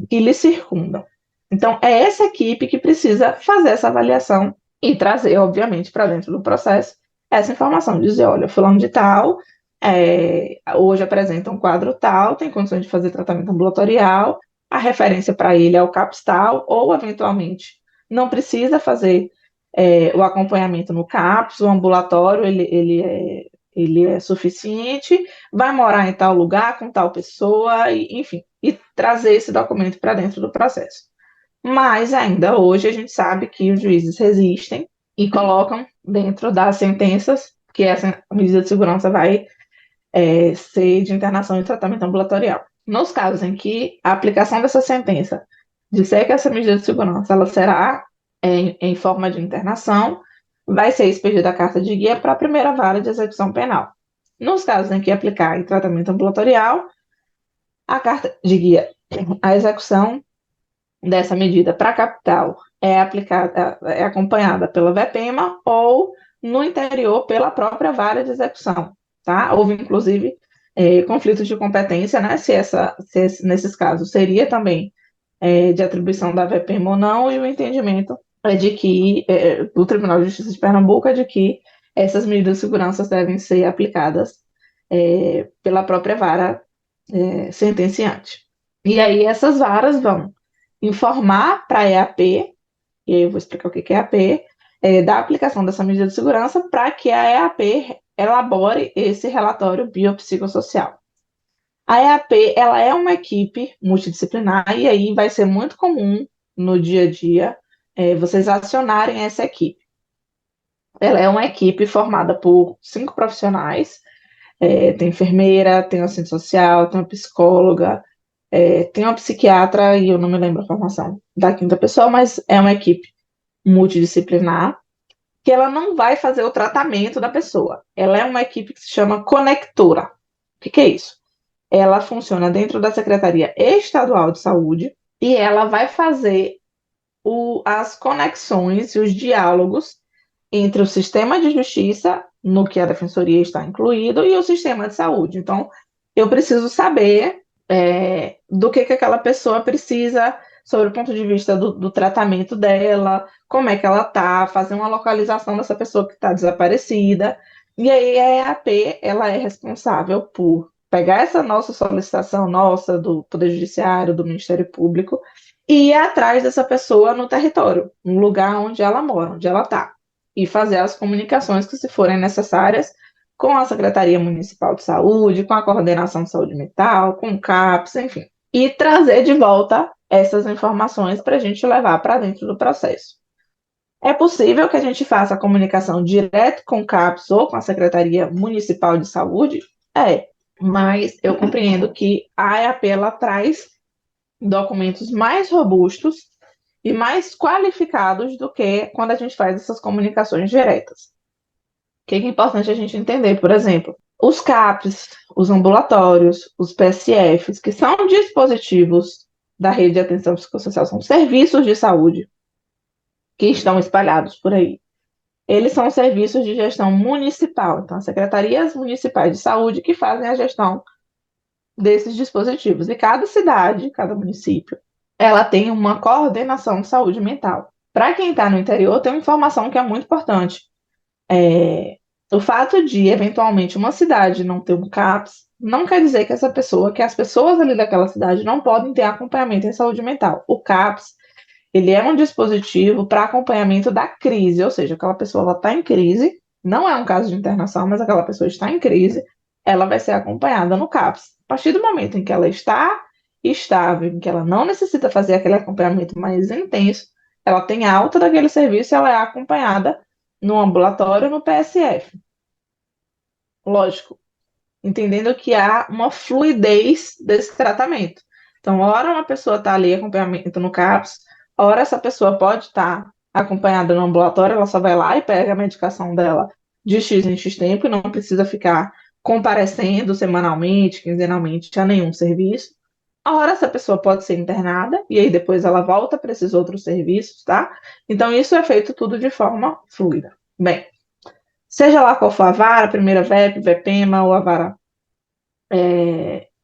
que lhe circundam. Então, é essa equipe que precisa fazer essa avaliação e trazer, obviamente, para dentro do processo essa informação, dizer, olha, fulano de tal, hoje apresenta um quadro tal, tem condições de fazer tratamento ambulatorial, a referência para ele é o CAPS tal, ou, eventualmente, não precisa fazer o acompanhamento no CAPS, o ambulatório, ele é suficiente, vai morar em tal lugar, com tal pessoa, enfim, e trazer esse documento para dentro do processo. Mas ainda hoje a gente sabe que os juízes resistem e colocam dentro das sentenças que essa medida de segurança vai ser de internação e tratamento ambulatorial. Nos casos em que a aplicação dessa sentença disser que essa medida de segurança ela será em forma de internação, vai ser expedida a carta de guia para a primeira vara de execução penal. Nos casos em que aplicar em tratamento ambulatorial, a carta de guia, a execução dessa medida para a capital é acompanhada pela VPEMA ou no interior pela própria vara de execução, tá? Houve, inclusive, conflitos de competência, né? Nesses casos seria também de atribuição da VPEMA ou não, e o entendimento é de que, do Tribunal de Justiça de Pernambuco, é de que essas medidas de segurança devem ser aplicadas pela própria vara sentenciante. E aí essas varas vão informar para a EAP, e aí eu vou explicar o que é EAP, da aplicação dessa medida de segurança para que a EAP elabore esse relatório biopsicossocial. A EAP, ela é uma equipe multidisciplinar e aí vai ser muito comum no dia a dia vocês acionarem essa equipe. Ela é uma equipe formada por 5 profissionais, tem enfermeira, tem assistente social, tem uma psicóloga, tem uma psiquiatra, e eu não me lembro a formação da quinta pessoa, mas é uma equipe multidisciplinar, que ela não vai fazer o tratamento da pessoa. Ela é uma equipe que se chama conectora. O que é isso? Ela funciona dentro da Secretaria Estadual de Saúde e ela vai fazer as conexões e os diálogos entre o sistema de justiça, no que a defensoria está incluído, e o sistema de saúde. Então, eu preciso saber do que aquela pessoa precisa sobre o ponto de vista do tratamento dela, como é que ela está, fazer uma localização dessa pessoa que está desaparecida. E aí a EAP, ela é responsável por pegar essa nossa solicitação, nossa, do Poder Judiciário, do Ministério Público, e ir atrás dessa pessoa no território, no lugar onde ela mora, onde ela está, e fazer as comunicações que se forem necessárias com a Secretaria Municipal de Saúde, com a Coordenação de Saúde Mental, com o CAPS, enfim, e trazer de volta essas informações para a gente levar para dentro do processo. É possível que a gente faça a comunicação direto com o CAPS ou com a Secretaria Municipal de Saúde? É, mas eu compreendo que a EAP ela traz documentos mais robustos e mais qualificados do que quando a gente faz essas comunicações diretas. O que é importante a gente entender? Por exemplo, os CAPs, os ambulatórios, os PSFs, que são dispositivos da rede de atenção psicossocial, são serviços de saúde que estão espalhados por aí. Eles são serviços de gestão municipal, então, as secretarias municipais de saúde que fazem a gestão desses dispositivos. E cada cidade, cada município, ela tem uma coordenação de saúde mental. Para quem está no interior, tem uma informação que é muito importante. O fato de, eventualmente, uma cidade não ter um CAPS, não quer dizer que essa pessoa, que as pessoas ali daquela cidade não podem ter acompanhamento em saúde mental. O CAPS, ele é um dispositivo para acompanhamento da crise, ou seja, aquela pessoa está em crise, não é um caso de internação, mas aquela pessoa está em crise, ela vai ser acompanhada no CAPS. A partir do momento em que ela está estável, em que ela não necessita fazer aquele acompanhamento mais intenso, ela tem alta daquele serviço e ela é acompanhada no ambulatório, no PSF. Lógico, entendendo que há uma fluidez desse tratamento. Então, ora uma pessoa está ali acompanhamento no CAPS, ora essa pessoa pode estar acompanhada no ambulatório, ela só vai lá e pega a medicação dela de X em X tempo e não precisa ficar comparecendo semanalmente, quinzenalmente a nenhum serviço. A hora essa pessoa pode ser internada e aí depois ela volta para esses outros serviços, tá? Então isso é feito tudo de forma fluida. Bem, seja lá qual for a vara, a primeira VEP, VEPEMA ou a vara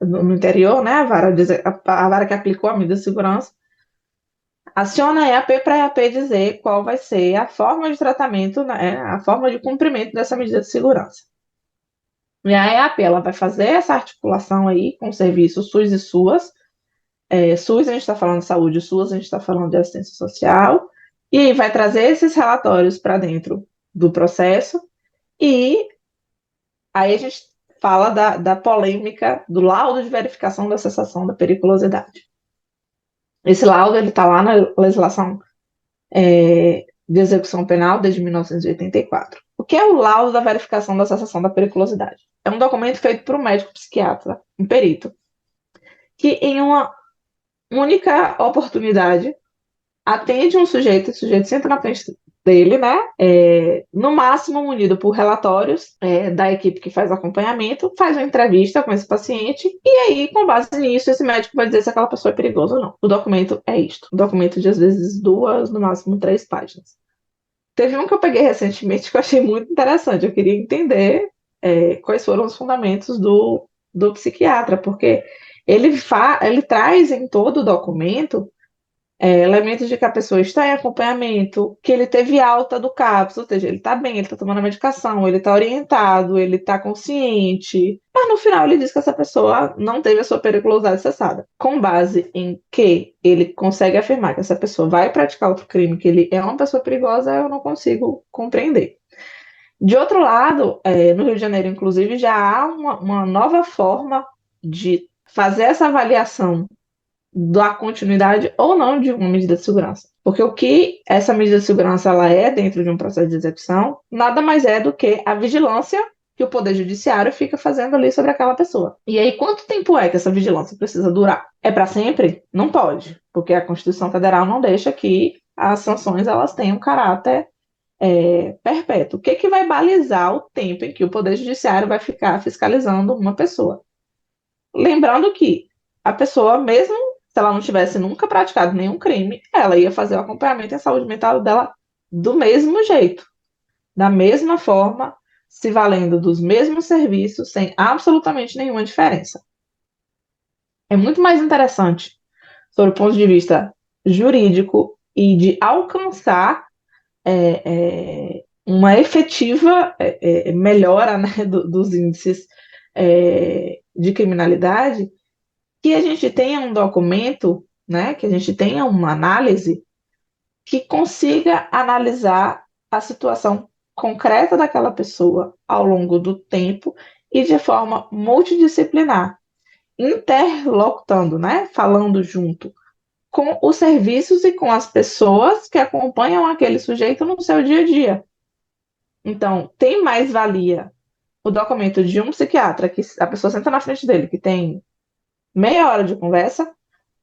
no interior, né? A vara que aplicou a medida de segurança, aciona a EAP para a EAP dizer qual vai ser a forma de tratamento, né? A forma de cumprimento dessa medida de segurança. E a EAP ela vai fazer essa articulação aí com o serviço SUS e SUAS. SUS a gente está falando de saúde, SUAS a gente está falando de assistência social, e aí vai trazer esses relatórios para dentro do processo, e aí a gente fala da polêmica do laudo de verificação da cessação da periculosidade. Esse laudo ele está lá na legislação de execução penal desde 1984. O que é o laudo da verificação da cessação da periculosidade? É um documento feito por um médico psiquiatra, um perito, que em uma única oportunidade atende um sujeito, o sujeito senta na frente dele, né? No máximo munido por relatórios da equipe que faz acompanhamento, faz uma entrevista com esse paciente, e aí, com base nisso, esse médico vai dizer se aquela pessoa é perigosa ou não. O documento é isto. Um documento de, às vezes, 2, no máximo 3 páginas. Teve um que eu peguei recentemente que eu achei muito interessante. Eu queria entender quais foram os fundamentos do psiquiatra, porque ele traz em todo o documento elementos de que a pessoa está em acompanhamento, que ele teve alta do CAPS, ou seja, ele está bem, ele está tomando a medicação, ele está orientado, ele está consciente. Mas no final ele diz que essa pessoa não teve a sua periculosidade cessada. Com base em que ele consegue afirmar que essa pessoa vai praticar outro crime, que ele é uma pessoa perigosa, eu não consigo compreender. De outro lado, no Rio de Janeiro, inclusive, já há uma nova forma de fazer essa avaliação da continuidade ou não de uma medida de segurança. Porque o que essa medida de segurança ela é dentro de um processo de execução, nada mais é do que a vigilância que o Poder Judiciário fica fazendo ali sobre aquela pessoa. E aí, quanto tempo é que essa vigilância precisa durar? É para sempre? Não pode, porque a Constituição Federal não deixa que as sanções elas tenham caráter perpétuo. O que que vai balizar o tempo em que o Poder Judiciário vai ficar fiscalizando uma pessoa? Lembrando que a pessoa, mesmo se ela não tivesse nunca praticado nenhum crime, ela ia fazer o acompanhamento e a saúde mental dela do mesmo jeito, da mesma forma, se valendo dos mesmos serviços, sem absolutamente nenhuma diferença. É muito mais interessante, sob o ponto de vista jurídico e de alcançar uma efetiva melhora, né, dos índices de criminalidade, que a gente tenha um documento, né, que a gente tenha uma análise que consiga analisar a situação concreta daquela pessoa ao longo do tempo e de forma multidisciplinar, interlocutando, né, falando junto com os serviços e com as pessoas que acompanham aquele sujeito no seu dia a dia. Então, tem mais valia o documento de um psiquiatra, que a pessoa senta na frente dele, que tem meia hora de conversa,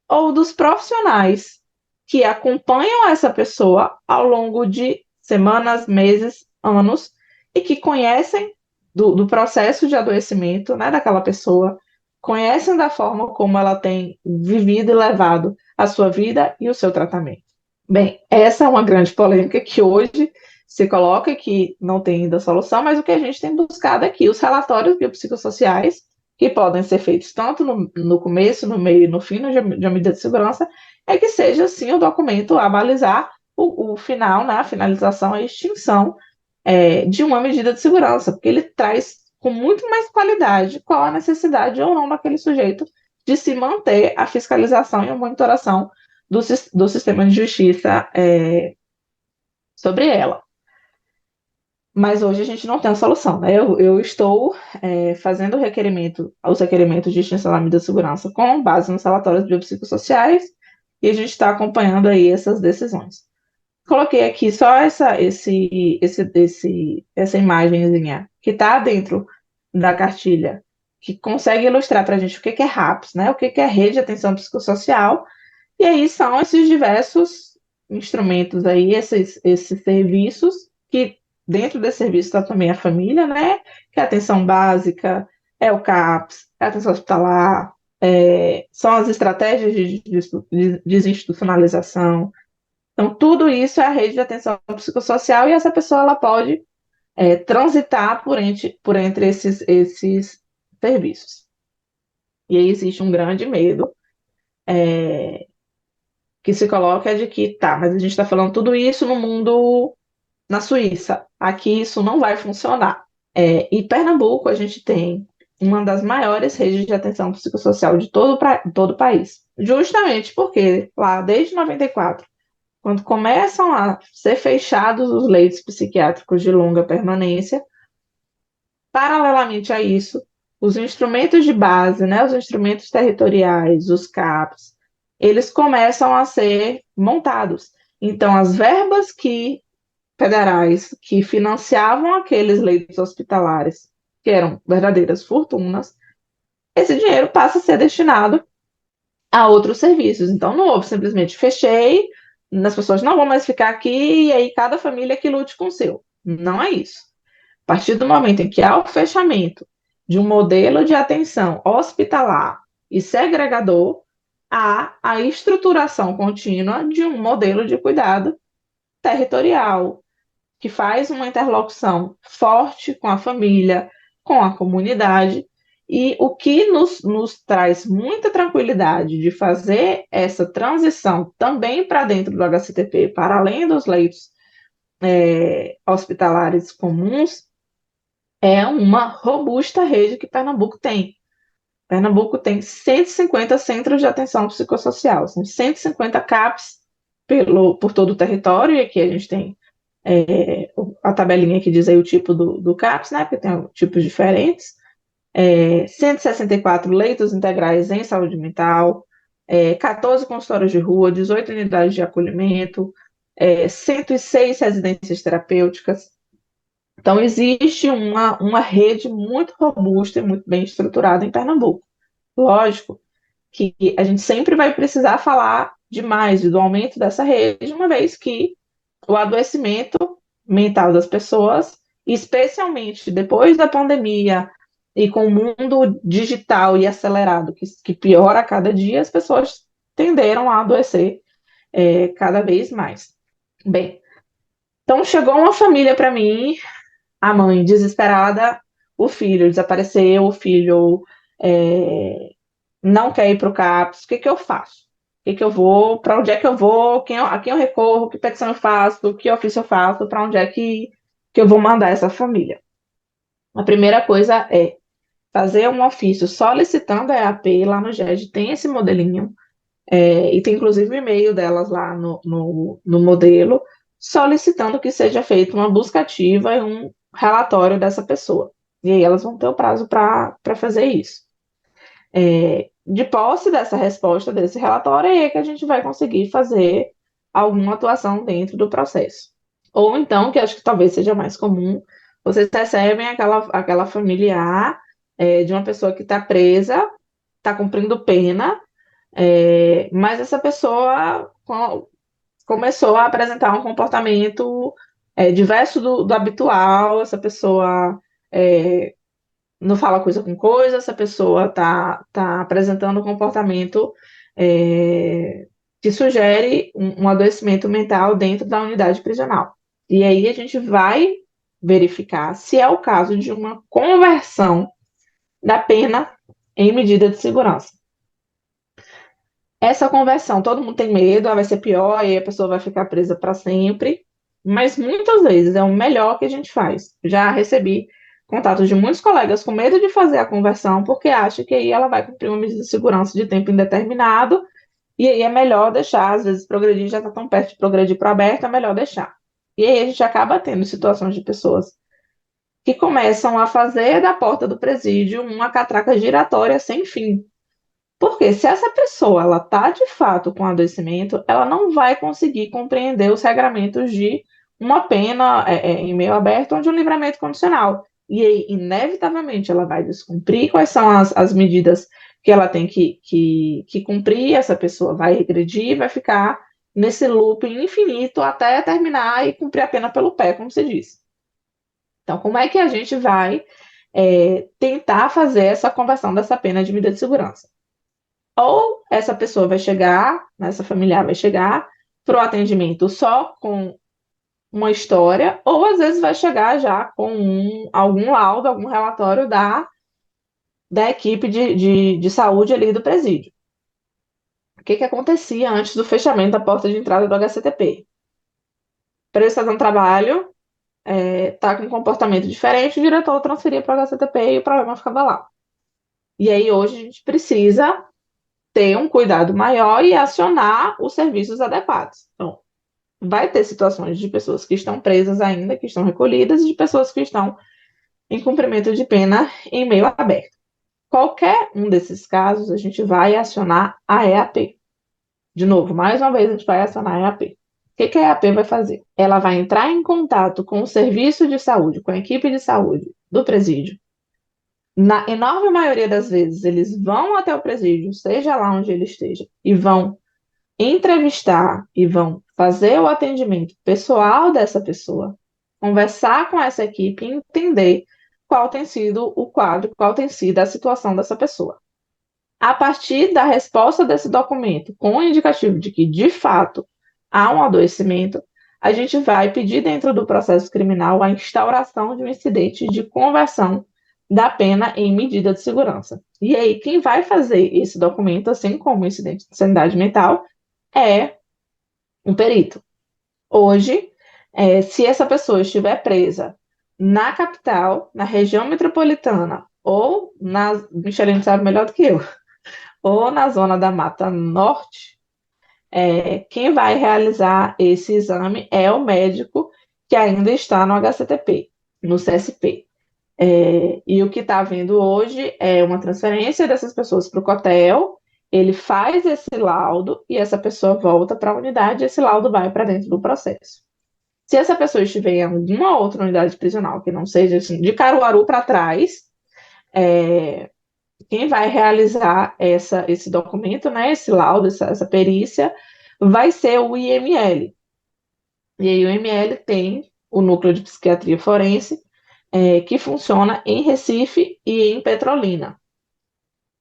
ou dos profissionais que acompanham essa pessoa ao longo de semanas, meses, anos, e que conhecem do processo de adoecimento, né, daquela pessoa, conhecem da forma como ela tem vivido e levado a sua vida e o seu tratamento. Bem, essa é uma grande polêmica que hoje se coloca que não tem ainda solução, mas o que a gente tem buscado aqui, os relatórios biopsicossociais, que podem ser feitos tanto no começo, no meio e no fim de uma medida de segurança, é que seja, sim, o documento a balizar o final, né, a finalização, a extinção de uma medida de segurança, porque ele traz com muito mais qualidade qual a necessidade ou não daquele sujeito de se manter a fiscalização e a monitoração do sistema de justiça sobre ela. Mas hoje a gente não tem a solução, né? Eu estou fazendo os requerimentos de extinção da medida de segurança com base nos relatórios biopsicossociais e a gente está acompanhando aí essas decisões. Coloquei aqui só essa imagenzinha que está dentro da cartilha, que consegue ilustrar para a gente o que é RAPS, né? O que é Rede de Atenção Psicossocial, e aí são esses diversos instrumentos aí, esses serviços, que dentro desse serviço está também a família, né? Que é a atenção básica, é o CAPS, é a atenção hospitalar, são as estratégias de desinstitucionalização. Então, tudo isso é a rede de atenção psicossocial e essa pessoa ela pode transitar por entre esses serviços. E aí existe um grande medo que se coloca é de que, tá, mas a gente está falando tudo isso no mundo, na Suíça. Aqui isso não vai funcionar. Em Pernambuco, a gente tem uma das maiores redes de atenção psicossocial de todo o país. Justamente porque lá, desde 94, quando começam a ser fechados os leitos psiquiátricos de longa permanência, paralelamente a isso, os instrumentos de base, né, os instrumentos territoriais, os CAPs, eles começam a ser montados. Então, as verbas federais que financiavam aqueles leitos hospitalares, que eram verdadeiras fortunas, esse dinheiro passa a ser destinado a outros serviços. Então, não houve simplesmente fechei, as pessoas não vão mais ficar aqui e aí cada família que lute com o seu. Não é isso. A partir do momento em que há o fechamento de um modelo de atenção hospitalar e segregador, há a estruturação contínua de um modelo de cuidado territorial, que faz uma interlocução forte com a família, com a comunidade, e o que nos traz muita tranquilidade de fazer essa transição também para dentro do HCTP, para além dos leitos hospitalares comuns, é uma robusta rede que Pernambuco tem. Pernambuco tem 150 centros de atenção psicossocial, são 150 CAPs por todo o território, e aqui a gente tem a tabelinha que diz aí o tipo do CAPS, né, porque tem tipos diferentes, 164 leitos integrais em saúde mental, 14 consultórios de rua, 18 unidades de acolhimento, 106 residências terapêuticas. Então, existe uma rede muito robusta e muito bem estruturada em Pernambuco. Lógico que a gente sempre vai precisar falar demais do aumento dessa rede, uma vez que o adoecimento mental das pessoas, especialmente depois da pandemia e com o mundo digital e acelerado que piora a cada dia, as pessoas tenderam a adoecer cada vez mais. Bem, então chegou uma família para mim, a mãe desesperada, o filho desapareceu, o filho é, não quer ir para o CAPS, o que que eu faço? O que que eu vou? Para onde é que eu vou? A quem eu recorro? Que petição eu faço? Que ofício eu faço? Para onde é que eu vou mandar essa família? A primeira coisa é fazer um ofício solicitando a EAP, lá no GED tem esse modelinho, e tem inclusive o e-mail delas lá no modelo, solicitando que seja feita uma busca ativa e um relatório dessa pessoa. E aí elas vão ter o prazo para fazer isso. De posse dessa resposta, desse relatório, é aí que a gente vai conseguir fazer alguma atuação dentro do processo. Ou então, que acho que talvez seja mais comum, vocês recebem aquela familiar de uma pessoa que está presa, está cumprindo pena, mas essa pessoa começou a apresentar um comportamento diverso do habitual, essa pessoa não fala coisa com coisa, essa pessoa tá apresentando um comportamento que sugere um adoecimento mental dentro da unidade prisional. E aí a gente vai verificar se é o caso de uma conversão da pena em medida de segurança. Essa conversão, todo mundo tem medo, vai ser pior, e a pessoa vai ficar presa para sempre, mas muitas vezes é o melhor que a gente faz. Já recebi contatos de muitos colegas com medo de fazer a conversão, porque acha que aí ela vai cumprir uma medida de segurança de tempo indeterminado, e aí é melhor deixar, às vezes progredir, já está tão perto de progredir para o aberto, é melhor deixar. E aí a gente acaba tendo situações de pessoas que começam a fazer da porta do presídio uma catraca giratória sem fim. Porque se essa pessoa ela tá de fato com adoecimento, ela não vai conseguir compreender os regramentos de uma pena em meio aberto ou de um livramento condicional. E aí, inevitavelmente, ela vai descumprir quais são as medidas que ela tem que cumprir, essa pessoa vai regredir, vai ficar nesse loop infinito até terminar e cumprir a pena pelo pé, como se diz. Então, como é que a gente vai tentar fazer essa conversão dessa pena de medida de segurança? Ou essa pessoa vai chegar, essa familiar vai chegar para o atendimento só com uma história, ou às vezes vai chegar já com algum laudo, algum relatório da equipe de saúde ali do presídio. O que acontecia antes do fechamento da porta de entrada do HCTP? Para ele estar dando trabalho, tá com um comportamento diferente, o diretor transferia para o HCTP e o problema ficava lá. E aí hoje a gente precisa ter um cuidado maior e acionar os serviços adequados. Então, vai ter situações de pessoas que estão presas ainda, que estão recolhidas, e de pessoas que estão em cumprimento de pena em meio aberto. Qualquer um desses casos, a gente vai acionar a EAP. De novo, mais uma vez, a gente vai acionar a EAP. O que a EAP vai fazer? Ela vai entrar em contato com o serviço de saúde, com a equipe de saúde do presídio. Na enorme maioria das vezes, eles vão até o presídio, seja lá onde ele esteja, e vão entrevistar e vão fazer o atendimento pessoal dessa pessoa, conversar com essa equipe e entender qual tem sido o quadro, qual tem sido a situação dessa pessoa. A partir da resposta desse documento, com o indicativo de que, de fato, há um adoecimento, a gente vai pedir dentro do processo criminal a instauração de um incidente de conversão da pena em medida de segurança. E aí, quem vai fazer esse documento, assim como o incidente de sanidade mental, é um perito. Hoje, se essa pessoa estiver presa na capital, na região metropolitana, ou na. Michelin sabe melhor do que eu, ou na zona da Mata Norte, quem vai realizar esse exame é o médico que ainda está no HCTP, no CSP. E o que está havendo hoje é uma transferência dessas pessoas para o COTEL, ele faz esse laudo e essa pessoa volta para a unidade e esse laudo vai para dentro do processo. Se essa pessoa estiver em alguma outra unidade prisional, que não seja assim, de Caruaru para trás, quem vai realizar esse documento, né, esse laudo, essa perícia, vai ser o IML. E aí o IML tem o Núcleo de Psiquiatria Forense, que funciona em Recife e em Petrolina.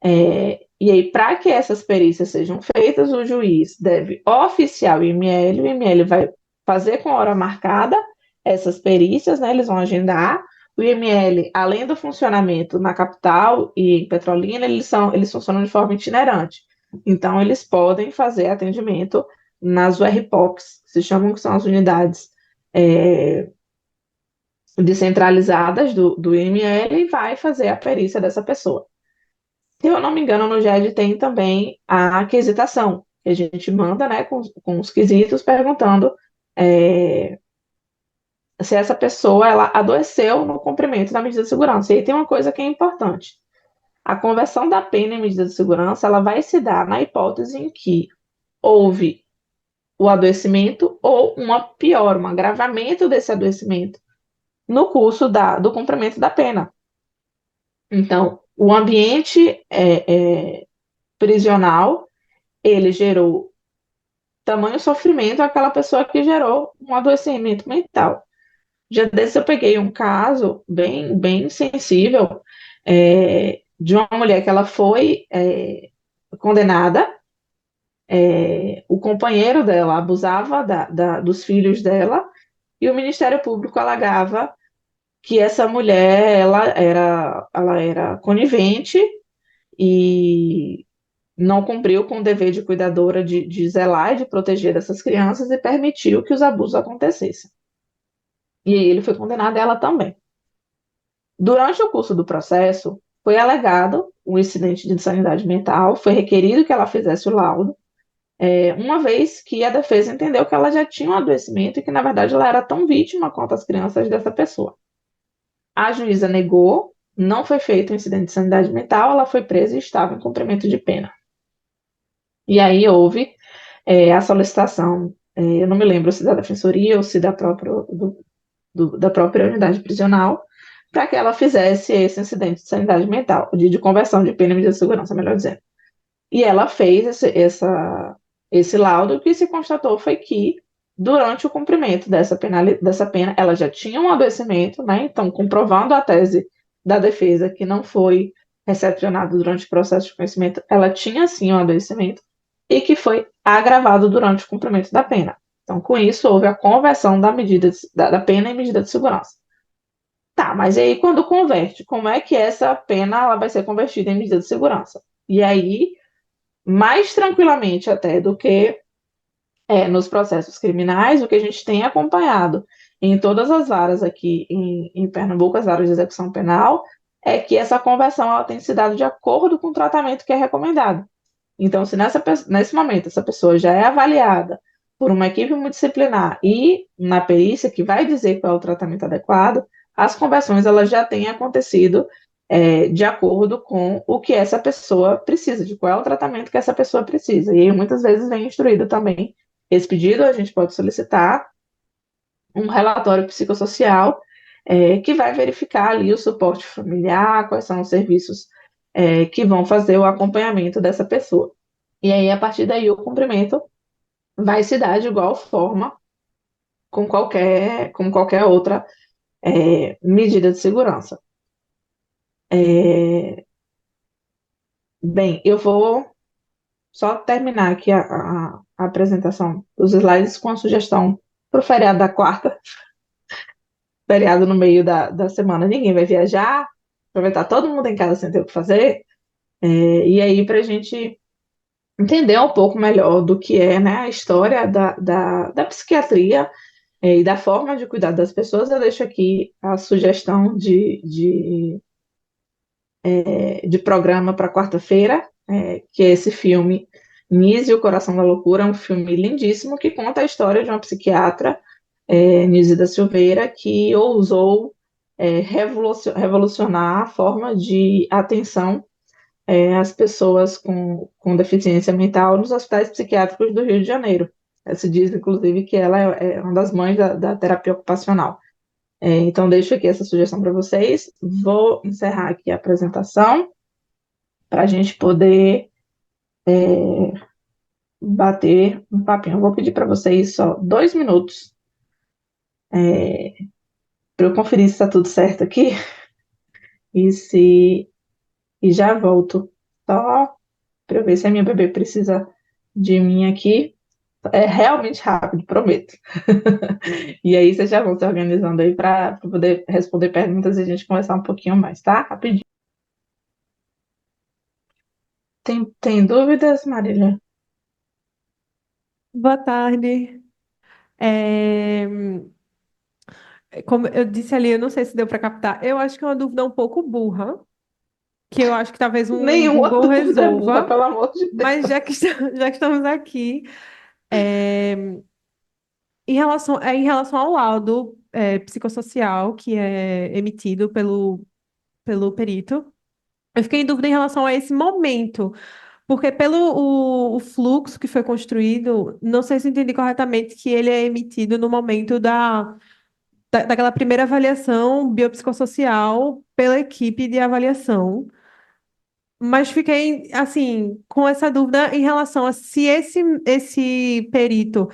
E aí, para que essas perícias sejam feitas, o juiz deve oficiar o IML vai fazer com hora marcada essas perícias, né? Eles vão agendar. O IML, além do funcionamento na capital e em Petrolina, eles funcionam de forma itinerante. Então, eles podem fazer atendimento nas URPOCs, que se chamam que são as unidades é, descentralizadas do IML, e vai fazer a perícia dessa pessoa. Se eu não me engano, no GED tem também a quesitação, que a gente manda, né, com os quesitos, perguntando é, se essa pessoa ela adoeceu no cumprimento da medida de segurança. E aí tem uma coisa que é importante. A conversão da pena em medida de segurança, ela vai se dar na hipótese em que houve o adoecimento ou uma pior, um agravamento desse adoecimento no curso do cumprimento da pena. Então, o ambiente prisional, ele gerou tamanho sofrimento àquela pessoa que gerou um adoecimento mental. Já desse eu peguei um caso bem, bem sensível de uma mulher que ela foi condenada, o companheiro dela abusava dos filhos dela e o Ministério Público alegava que essa mulher ela era conivente e não cumpriu com o dever de cuidadora de zelar e de proteger essas crianças e permitiu que os abusos acontecessem. E aí ele foi condenado, ela também. Durante o curso do processo, foi alegado um incidente de insanidade mental, foi requerido que ela fizesse o laudo, uma vez que a defesa entendeu que ela já tinha um adoecimento e que, na verdade, ela era tão vítima quanto as crianças dessa pessoa. A juíza negou, não foi feito um incidente de insanidade mental, ela foi presa e estava em cumprimento de pena. E aí houve a solicitação, eu não me lembro se da defensoria ou se da própria unidade prisional, para que ela fizesse esse incidente de sanidade mental, de conversão de pena em medida de segurança, melhor dizendo. E ela fez esse laudo, e o que se constatou foi que, durante o cumprimento dessa pena, ela já tinha um adoecimento, né? Então, comprovando a tese da defesa que não foi recepcionado durante o processo de conhecimento, ela tinha sim um adoecimento e que foi agravado durante o cumprimento da pena. Então, com isso, houve a conversão da pena em medida de segurança. Tá, mas aí quando converte, como é que essa pena ela vai ser convertida em medida de segurança? E aí, mais tranquilamente até do que nos processos criminais, o que a gente tem acompanhado em todas as varas aqui em Pernambuco, as varas de execução penal, é que essa conversão ela tem se dado de acordo com o tratamento que é recomendado. Então, se nesse momento essa pessoa já é avaliada por uma equipe multidisciplinar e na perícia que vai dizer qual é o tratamento adequado, as conversões elas já têm acontecido de acordo com o que essa pessoa precisa, de qual é o tratamento que essa pessoa precisa. E aí, muitas vezes vem instruído também esse pedido, a gente pode solicitar um relatório psicossocial que vai verificar ali o suporte familiar, quais são os serviços que vão fazer o acompanhamento dessa pessoa. E aí, a partir daí, o cumprimento vai se dar de igual forma com qualquer outra medida de segurança. Bem, eu vou só terminar aqui a apresentação dos slides com a sugestão para o feriado da quarta, feriado no meio da semana. Ninguém vai viajar, aproveitar todo mundo em casa sem ter o que fazer. E aí, para a gente entender um pouco melhor do que é, né, a história da psiquiatria e da forma de cuidar das pessoas, eu deixo aqui a sugestão de programa para quarta-feira, que é esse filme Nise e o Coração da Loucura, um filme lindíssimo que conta a história de uma psiquiatra, Nise da Silveira, que ousou revolucionar a forma de atenção às pessoas com deficiência mental nos hospitais psiquiátricos do Rio de Janeiro. Se diz, inclusive, que ela é uma das mães da terapia ocupacional. Então, deixo aqui essa sugestão para vocês. Vou encerrar aqui a apresentação para a gente poder bater um papinho. Eu vou pedir para vocês só 2 minutos para eu conferir se está tudo certo aqui e se e já volto. Só para eu ver se a minha bebê precisa de mim aqui. É realmente rápido, prometo. E aí vocês já vão se organizando aí para poder responder perguntas e a gente conversar um pouquinho mais, tá? Rapidinho. Tem dúvidas, Marília? Boa tarde. É, Como eu disse ali, eu não sei se deu para captar. Eu acho que é uma dúvida um pouco burra, que eu acho que talvez um Nenhuma Google dúvida é burra, resolva, pelo amor de mas Deus. já que estamos aqui, em relação ao laudo psicossocial que é emitido pelo perito, eu fiquei em dúvida em relação a esse momento. Porque pelo o fluxo que foi construído, não sei se eu entendi corretamente que ele é emitido no momento daquela primeira avaliação biopsicossocial pela equipe de avaliação. Mas fiquei, assim, com essa dúvida em relação a se esse perito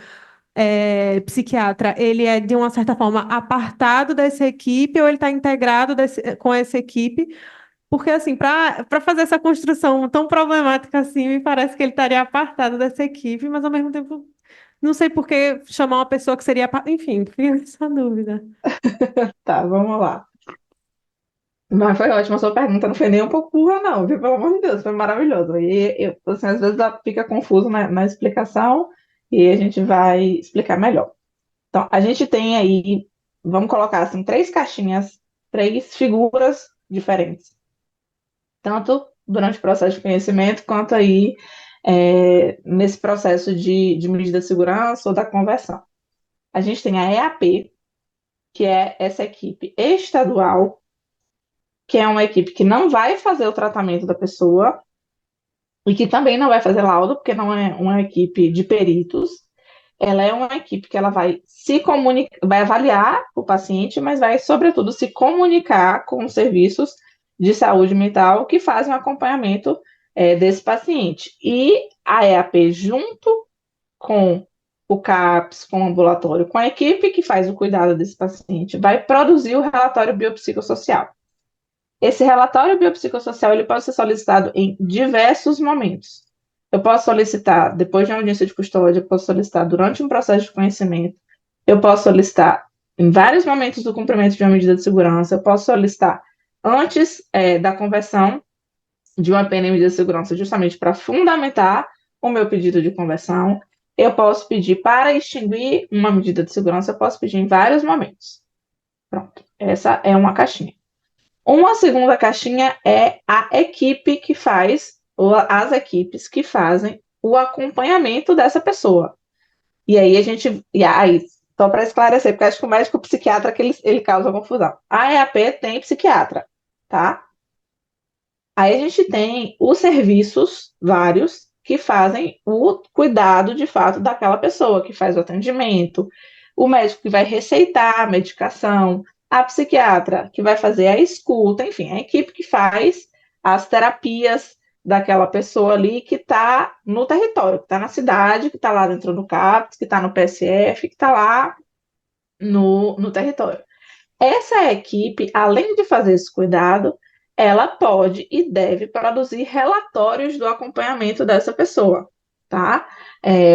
psiquiatra, ele é, de uma certa forma, apartado dessa equipe ou ele está integrado com essa equipe. Porque, assim, para fazer essa construção tão problemática assim, me parece que ele estaria apartado dessa equipe, mas ao mesmo tempo, não sei por que chamar uma pessoa que seria. Enfim, fica essa dúvida. Tá, vamos lá. Mas foi ótima a sua pergunta, não foi nem um pouco burra, não, viu? Pelo amor de Deus, foi maravilhoso. E eu, assim, às vezes fica confuso na explicação e a gente vai explicar melhor. Então, a gente tem aí, vamos colocar assim, três caixinhas, três figuras diferentes, tanto durante o processo de conhecimento, quanto aí nesse processo de medida de segurança ou da conversão. A gente tem a EAP, que é essa equipe estadual, que é uma equipe que não vai fazer o tratamento da pessoa e que também não vai fazer laudo, porque não é uma equipe de peritos. Ela é uma equipe que ela vai se comunicar, vai avaliar o paciente, mas vai, sobretudo, se comunicar com os serviços de saúde mental que fazem o acompanhamento desse paciente. E a EAP, junto com o CAPS, com o ambulatório, com a equipe que faz o cuidado desse paciente, vai produzir o relatório biopsicossocial. Esse relatório biopsicossocial ele pode ser solicitado em diversos momentos. Eu posso solicitar depois de uma audiência de custódia, eu posso solicitar durante um processo de conhecimento, eu posso solicitar em vários momentos do cumprimento de uma medida de segurança, eu posso solicitar antes da conversão de uma pena em medida de segurança, justamente para fundamentar o meu pedido de conversão. Eu posso pedir para extinguir uma medida de segurança, eu posso pedir em vários momentos. Pronto, essa é uma caixinha. Uma segunda caixinha é a equipe que faz, ou as equipes que fazem o acompanhamento dessa pessoa. E aí, só para esclarecer, porque acho que o médico psiquiatra que ele causa confusão. A EAP tem psiquiatra, tá? Aí a gente tem os serviços, vários, que fazem o cuidado de fato daquela pessoa, que faz o atendimento, o médico que vai receitar a medicação, a psiquiatra que vai fazer a escuta, enfim, a equipe que faz as terapias daquela pessoa ali que está no território, que está na cidade, que está lá dentro do CAPS, que está no PSF, que está lá no território. Essa equipe, além de fazer esse cuidado, ela pode e deve produzir relatórios do acompanhamento dessa pessoa, tá?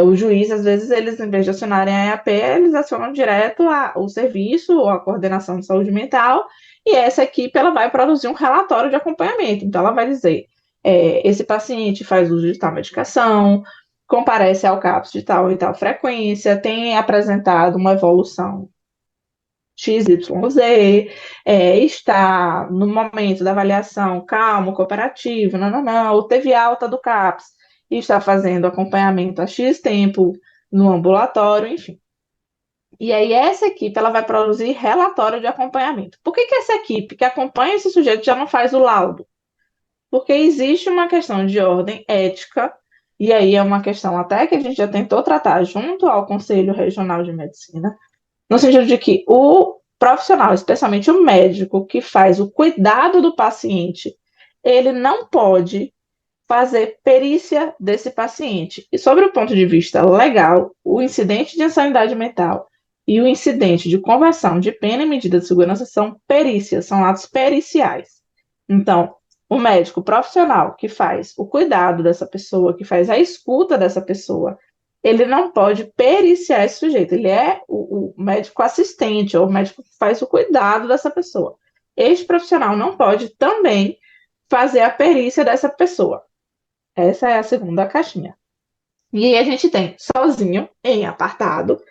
O juiz, às vezes, eles, em vez de acionarem a EAP, eles acionam direto o serviço ou a coordenação de saúde mental, e essa equipe, ela vai produzir um relatório de acompanhamento. Então, ela vai dizer, esse paciente faz uso de tal medicação, comparece ao CAPS de tal e tal frequência, tem apresentado uma evolução XYZ, está no momento da avaliação calmo, cooperativo, não, ou teve alta do CAPS e está fazendo acompanhamento há X tempo no ambulatório, enfim. E aí essa equipe ela vai produzir relatório de acompanhamento. Por que essa equipe que acompanha esse sujeito já não faz o laudo? Porque existe uma questão de ordem ética, e aí é uma questão até que a gente já tentou tratar junto ao Conselho Regional de Medicina, no sentido de que o profissional, especialmente o médico que faz o cuidado do paciente, ele não pode fazer perícia desse paciente. E sobre o ponto de vista legal, o incidente de insanidade mental, e o incidente de conversão de pena em medida de segurança são perícias, são atos periciais. Então, o médico profissional que faz o cuidado dessa pessoa, que faz a escuta dessa pessoa, ele não pode periciar esse sujeito, ele é o médico assistente, ou o médico que faz o cuidado dessa pessoa. Este profissional não pode também fazer a perícia dessa pessoa. Essa é a segunda caixinha. E aí a gente tem sozinho, em apartado,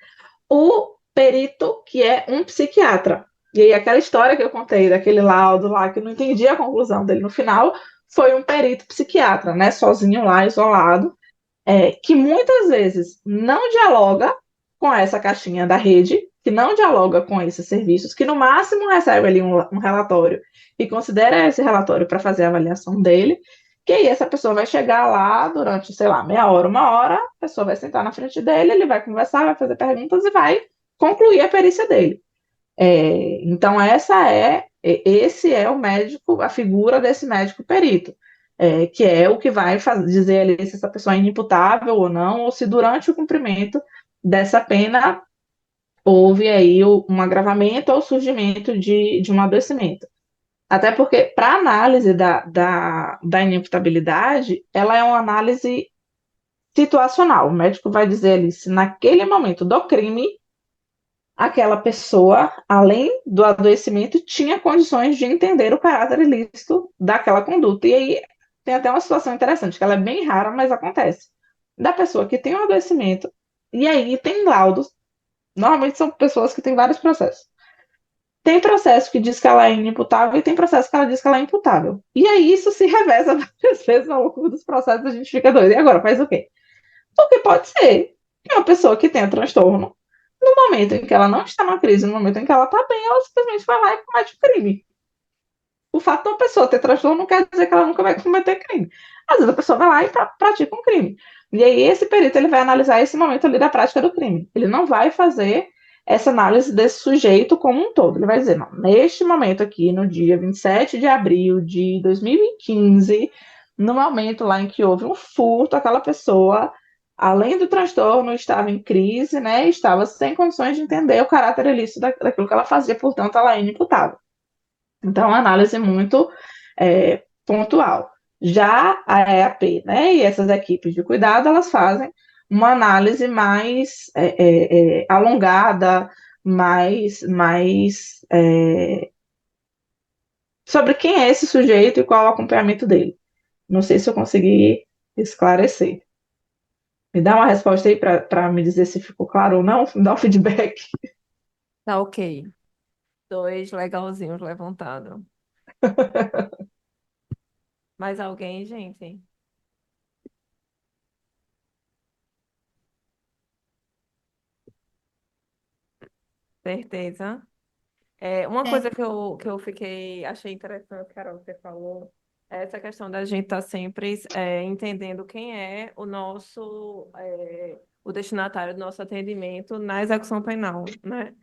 o perito, que é um psiquiatra. E aí aquela história que eu contei, daquele laudo lá, que eu não entendi a conclusão dele no final, foi um perito psiquiatra, né, sozinho lá, isolado, que muitas vezes não dialoga com essa caixinha da rede, que não dialoga com esses serviços, que no máximo recebe ali um relatório e considera esse relatório para fazer a avaliação dele, que aí essa pessoa vai chegar lá durante, sei lá, meia hora, uma hora, a pessoa vai sentar na frente dele, ele vai conversar, vai fazer perguntas e vai concluir a perícia dele. Então, esse é o médico, a figura desse médico perito, que é o que vai dizer ali se essa pessoa é inimputável ou não, ou se durante o cumprimento dessa pena houve aí um agravamento ou surgimento de um adoecimento. Até porque, para análise da inimputabilidade, ela é uma análise situacional. O médico vai dizer ali se naquele momento do crime aquela pessoa, além do adoecimento, tinha condições de entender o caráter ilícito daquela conduta. E aí tem até uma situação interessante, que ela é bem rara, mas acontece. Da pessoa que tem um adoecimento, e aí tem laudos, normalmente são pessoas que têm vários processos. Tem processo que diz que ela é inimputável e tem processo que ela diz que ela é imputável. E aí isso se reveza várias vezes ao longo dos processos, a gente fica doido. E agora, faz o quê? Porque pode ser que uma pessoa que tenha transtorno, no momento em que ela não está numa crise, no momento em que ela está bem, ela simplesmente vai lá e comete o crime. O fato de uma pessoa ter transtorno não quer dizer que ela nunca vai cometer crime. Às vezes a pessoa vai lá e pratica um crime. E aí esse perito ele vai analisar esse momento ali da prática do crime. Ele não vai fazer essa análise desse sujeito como um todo. Ele vai dizer, não, neste momento aqui, no dia 27 de abril de 2015, no momento lá em que houve um furto, aquela pessoa, além do transtorno, estava em crise, né? Estava sem condições de entender o caráter ilícito daquilo que ela fazia, portanto, ela é inimputável. Então, uma análise muito pontual. Já a EAP, né, e essas equipes de cuidado, elas fazem uma análise mais alongada, mais sobre quem é esse sujeito e qual é o acompanhamento dele. Não sei se eu consegui esclarecer. Me dá uma resposta aí para me dizer se ficou claro ou não, me dá um feedback. Tá ok. Dois legalzinhos levantados. Mais alguém, gente? Certeza. Uma coisa que eu achei interessante, Carol, que você falou, é essa questão da gente estar sempre entendendo quem é o destinatário do nosso atendimento na execução penal, né?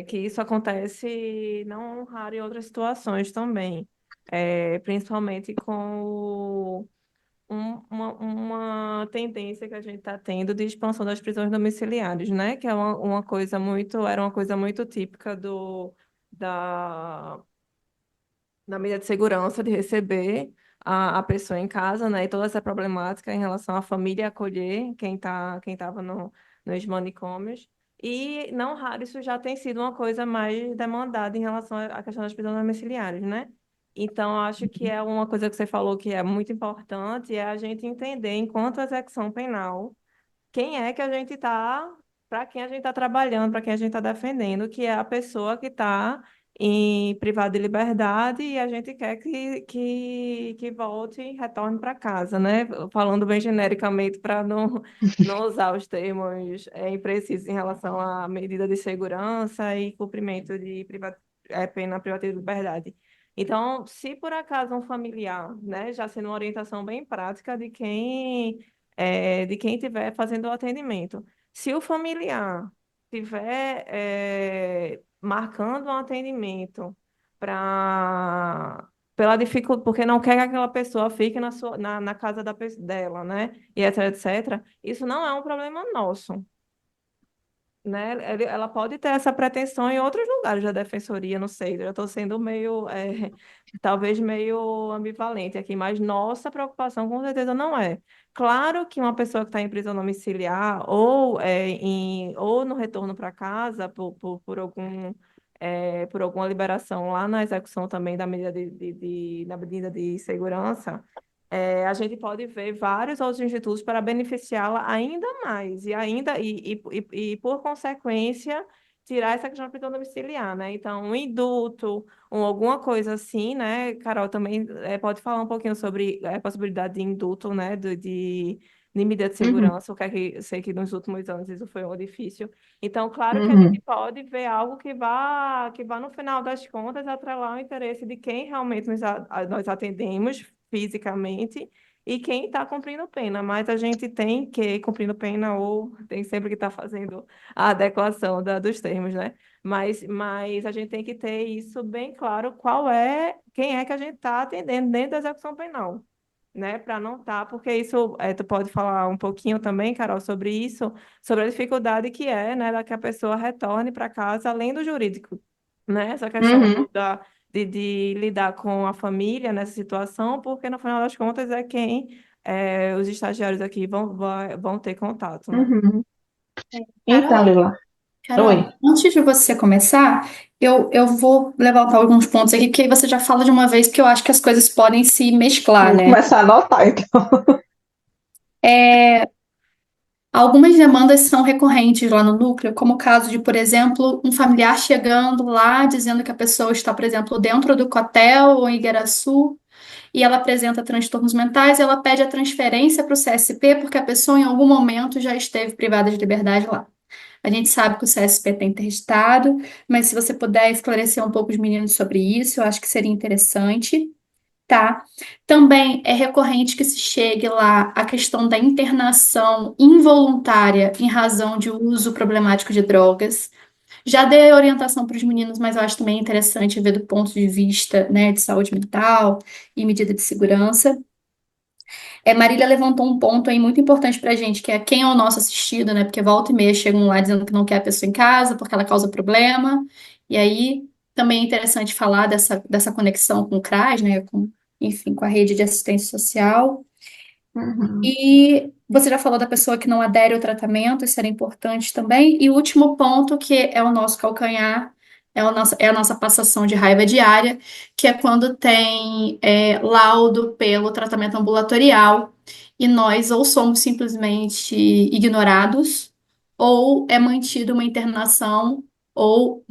Que isso acontece não raro em outras situações também, principalmente com uma tendência que a gente está tendo de expansão das prisões domiciliares, né? Que é era uma coisa muito típica da, da medida de segurança de receber a pessoa em casa, né? E toda essa problemática em relação à família acolher quem estava nos manicômios. E não raro isso já tem sido uma coisa mais demandada em relação à questão das prisões domiciliares, né? Então, eu acho que é uma coisa que você falou que é muito importante, é a gente entender, enquanto execução penal, quem é que a gente está, para quem a gente está trabalhando, para quem a gente está defendendo, que é a pessoa que está em privado de liberdade e a gente quer que volte e retorne para casa, né? Falando bem genericamente para não usar os termos imprecisos em relação à medida de segurança e cumprimento de pena privativa de liberdade. Então, se por acaso um familiar, né, já sendo uma orientação bem prática de quem estiver fazendo o atendimento. Se o familiar estiver marcando um atendimento para pela dificuldade, porque não quer que aquela pessoa fique na casa dela, né? E etc, etc. Isso não é um problema nosso. né? Ela pode ter essa pretensão em outros lugares da defensoria, não sei. Eu estou sendo meio, talvez meio ambivalente aqui, mas nossa preocupação com certeza não é. Claro que uma pessoa que está em prisão domiciliar ou no retorno para casa por alguma liberação lá na execução também da medida da medida de segurança, a gente pode ver vários outros institutos para beneficiá-la ainda mais e por consequência, tirar essa questão da prisão domiciliar, né? Então, um indulto, alguma coisa assim, né? Carol também pode falar um pouquinho sobre a possibilidade de indulto, né? De medida de Uhum, segurança, o que é que eu sei que nos últimos anos isso foi um difícil. Então, claro que a gente uhum, pode ver algo que vá no final das contas atrelar o interesse de quem realmente nós atendemos fisicamente e quem está cumprindo pena, mas a gente tem que, cumprindo pena, ou tem sempre que estar fazendo a adequação dos termos, né? Mas a gente tem que ter isso bem claro, quem é que a gente está atendendo dentro da execução penal. Né, para não estar, porque isso, tu pode falar um pouquinho também, Carol, sobre isso, sobre a dificuldade que é, né, da que a pessoa retorne para casa além do jurídico, né, essa questão uhum, de lidar com a família nessa situação, porque no final das contas é quem os estagiários aqui vão ter contato, né? uhum. Então, Carol, Lila, oi. Carol, antes de você começar, eu vou levantar alguns pontos aqui, porque aí você já fala de uma vez, porque eu acho que as coisas podem se mesclar, Vou né? começar a anotar, então. Algumas demandas são recorrentes lá no núcleo, como o caso de, por exemplo, um familiar chegando lá dizendo que a pessoa está, por exemplo, dentro do Cotel ou em Igaraçu, e ela apresenta transtornos mentais e ela pede a transferência para o CSP porque a pessoa em algum momento já esteve privada de liberdade lá. A gente sabe que o CSP tem interditado, mas se você puder esclarecer um pouco os meninos sobre isso, eu acho que seria interessante, tá? Também é recorrente que se chegue lá a questão da internação involuntária em razão de uso problemático de drogas. Já dei orientação para os meninos, mas eu acho também interessante ver do ponto de vista, né, de saúde mental e medida de segurança. Marília levantou um ponto aí muito importante pra gente, que é quem é o nosso assistido, né? Porque volta e meia chegam lá dizendo que não quer a pessoa em casa porque ela causa problema. E aí também é interessante falar dessa conexão com o CRAS, né? Enfim, com a rede de assistência social. Uhum, E você já falou da pessoa que não adere ao tratamento, isso era importante também. E o último ponto, que é o nosso calcanhar, é a nossa passação de raiva diária, que é quando tem laudo pelo tratamento ambulatorial e nós ou somos simplesmente ignorados, ou é mantida uma internação, ou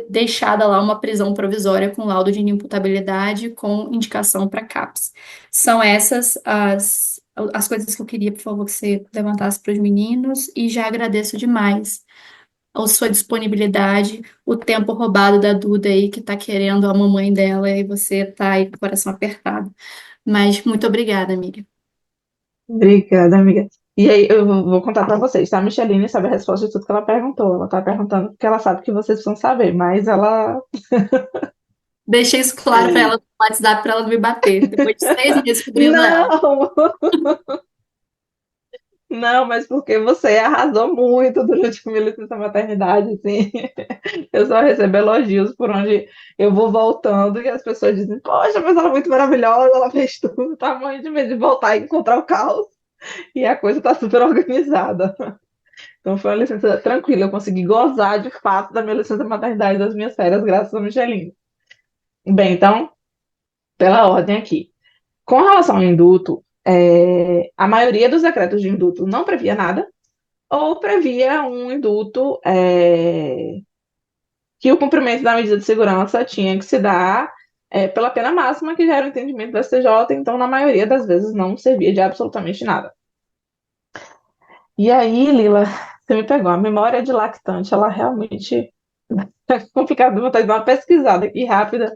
deixada lá uma prisão provisória com laudo de inimputabilidade com indicação para CAPS. São essas as coisas que eu queria, por favor, que você levantasse para os meninos, e já agradeço demais a sua disponibilidade, o tempo roubado da Duda aí, que tá querendo a mamãe dela, e você tá aí com o coração apertado. Mas muito obrigada, amiga. obrigada, amiga. E aí, eu vou contar pra vocês, tá? A Micheline sabe a resposta de tudo que ela perguntou. Ela tá perguntando porque ela sabe que vocês precisam saber, mas ela. Deixei isso claro para ela no WhatsApp para ela não me bater. Depois de 6 meses cobrindo ela. Não! Não, mas porque você arrasou muito durante a minha licença maternidade, assim. Eu só recebo elogios por onde eu vou voltando e as pessoas dizem, poxa, mas ela é muito maravilhosa, ela fez tudo, tá morrendo de medo de voltar e encontrar o caos. E a coisa tá super organizada. Então foi uma licença tranquila, eu consegui gozar de fato da minha licença maternidade, das minhas férias, graças a Michelin. Bem, então, pela ordem aqui. Com relação ao indulto, a maioria dos decretos de indulto não previa nada, ou previa um indulto que o cumprimento da medida de segurança tinha que se dar pela pena máxima, que já era o entendimento do STJ, então, na maioria das vezes, não servia de absolutamente nada. E aí, Lila, você me pegou. A memória de lactante, ela realmente é complicada. Vou ter que dar uma pesquisada aqui rápida.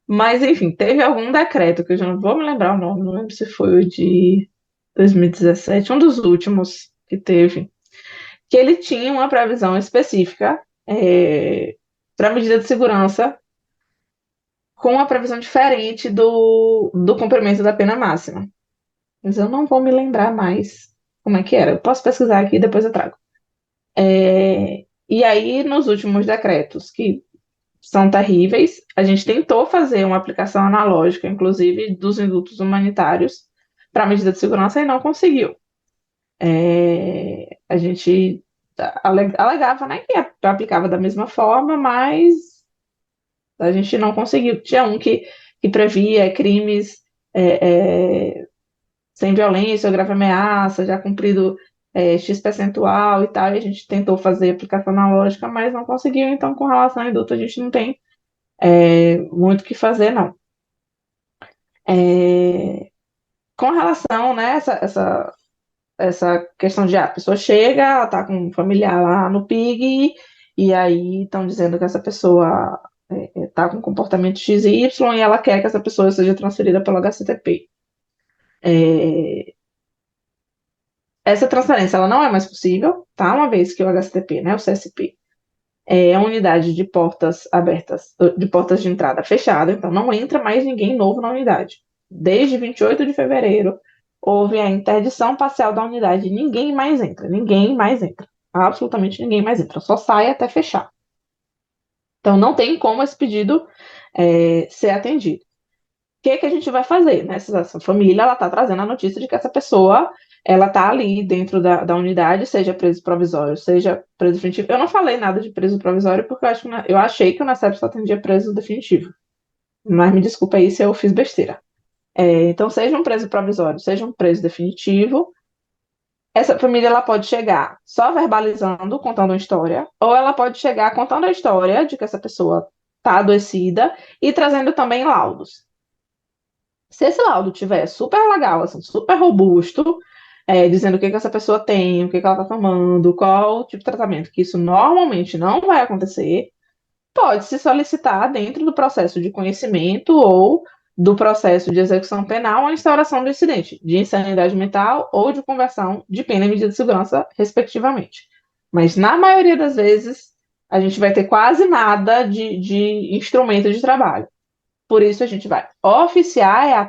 Mas, enfim, teve algum decreto, que eu já não vou me lembrar o nome, não lembro se foi o de 2017, um dos últimos que teve, que ele tinha uma previsão específica para medida de segurança, com uma previsão diferente do cumprimento da pena máxima. Mas eu não vou me lembrar mais como é que era. Eu posso pesquisar aqui e depois eu trago. E aí, nos últimos decretos, que são terríveis, a gente tentou fazer uma aplicação analógica, inclusive dos indultos humanitários, para a medida de segurança e não conseguiu. A gente alegava, né, que aplicava da mesma forma, mas a gente não conseguiu. Tinha um que previa crimes sem violência ou grave ameaça, já cumprido X percentual e tal, e a gente tentou fazer aplicação analógica, mas não conseguiu, então com relação ao indulto a gente não tem muito o que fazer, não. É, com relação, né, essa questão de a pessoa chega, ela está com um familiar lá no PIG, e aí estão dizendo que essa pessoa está com comportamento X e Y e ela quer que essa pessoa seja transferida pelo HCTP. Essa transferência ela não é mais possível, tá? Uma vez que o HCTP, né, o CSP, é a unidade de portas abertas, de portas de entrada fechada, então não entra mais ninguém novo na unidade. Desde 28 de fevereiro, houve a interdição parcial da unidade, ninguém mais entra, absolutamente ninguém mais entra, só sai até fechar. Então não tem como esse pedido ser atendido. O que a gente vai fazer? Né? Essa família ela está trazendo a notícia de que essa pessoa ela está ali dentro da unidade, seja preso provisório, seja preso definitivo. Eu não falei nada de preso provisório porque eu achei que o NACEP só atendia preso definitivo. Mas me desculpa aí se eu fiz besteira. Então, seja um preso provisório, seja um preso definitivo, essa família ela pode chegar só verbalizando, contando uma história, ou ela pode chegar contando a história de que essa pessoa está adoecida e trazendo também laudos. Se esse laudo tiver super legal, assim, super robusto, dizendo o que essa pessoa tem, o que ela está tomando, qual o tipo de tratamento, que isso normalmente não vai acontecer, pode-se solicitar dentro do processo de conhecimento ou do processo de execução penal a instauração do incidente de insanidade mental ou de conversão de pena em medida de segurança, respectivamente. Mas na maioria das vezes, a gente vai ter quase nada de instrumento de trabalho. Por isso, a gente vai oficiar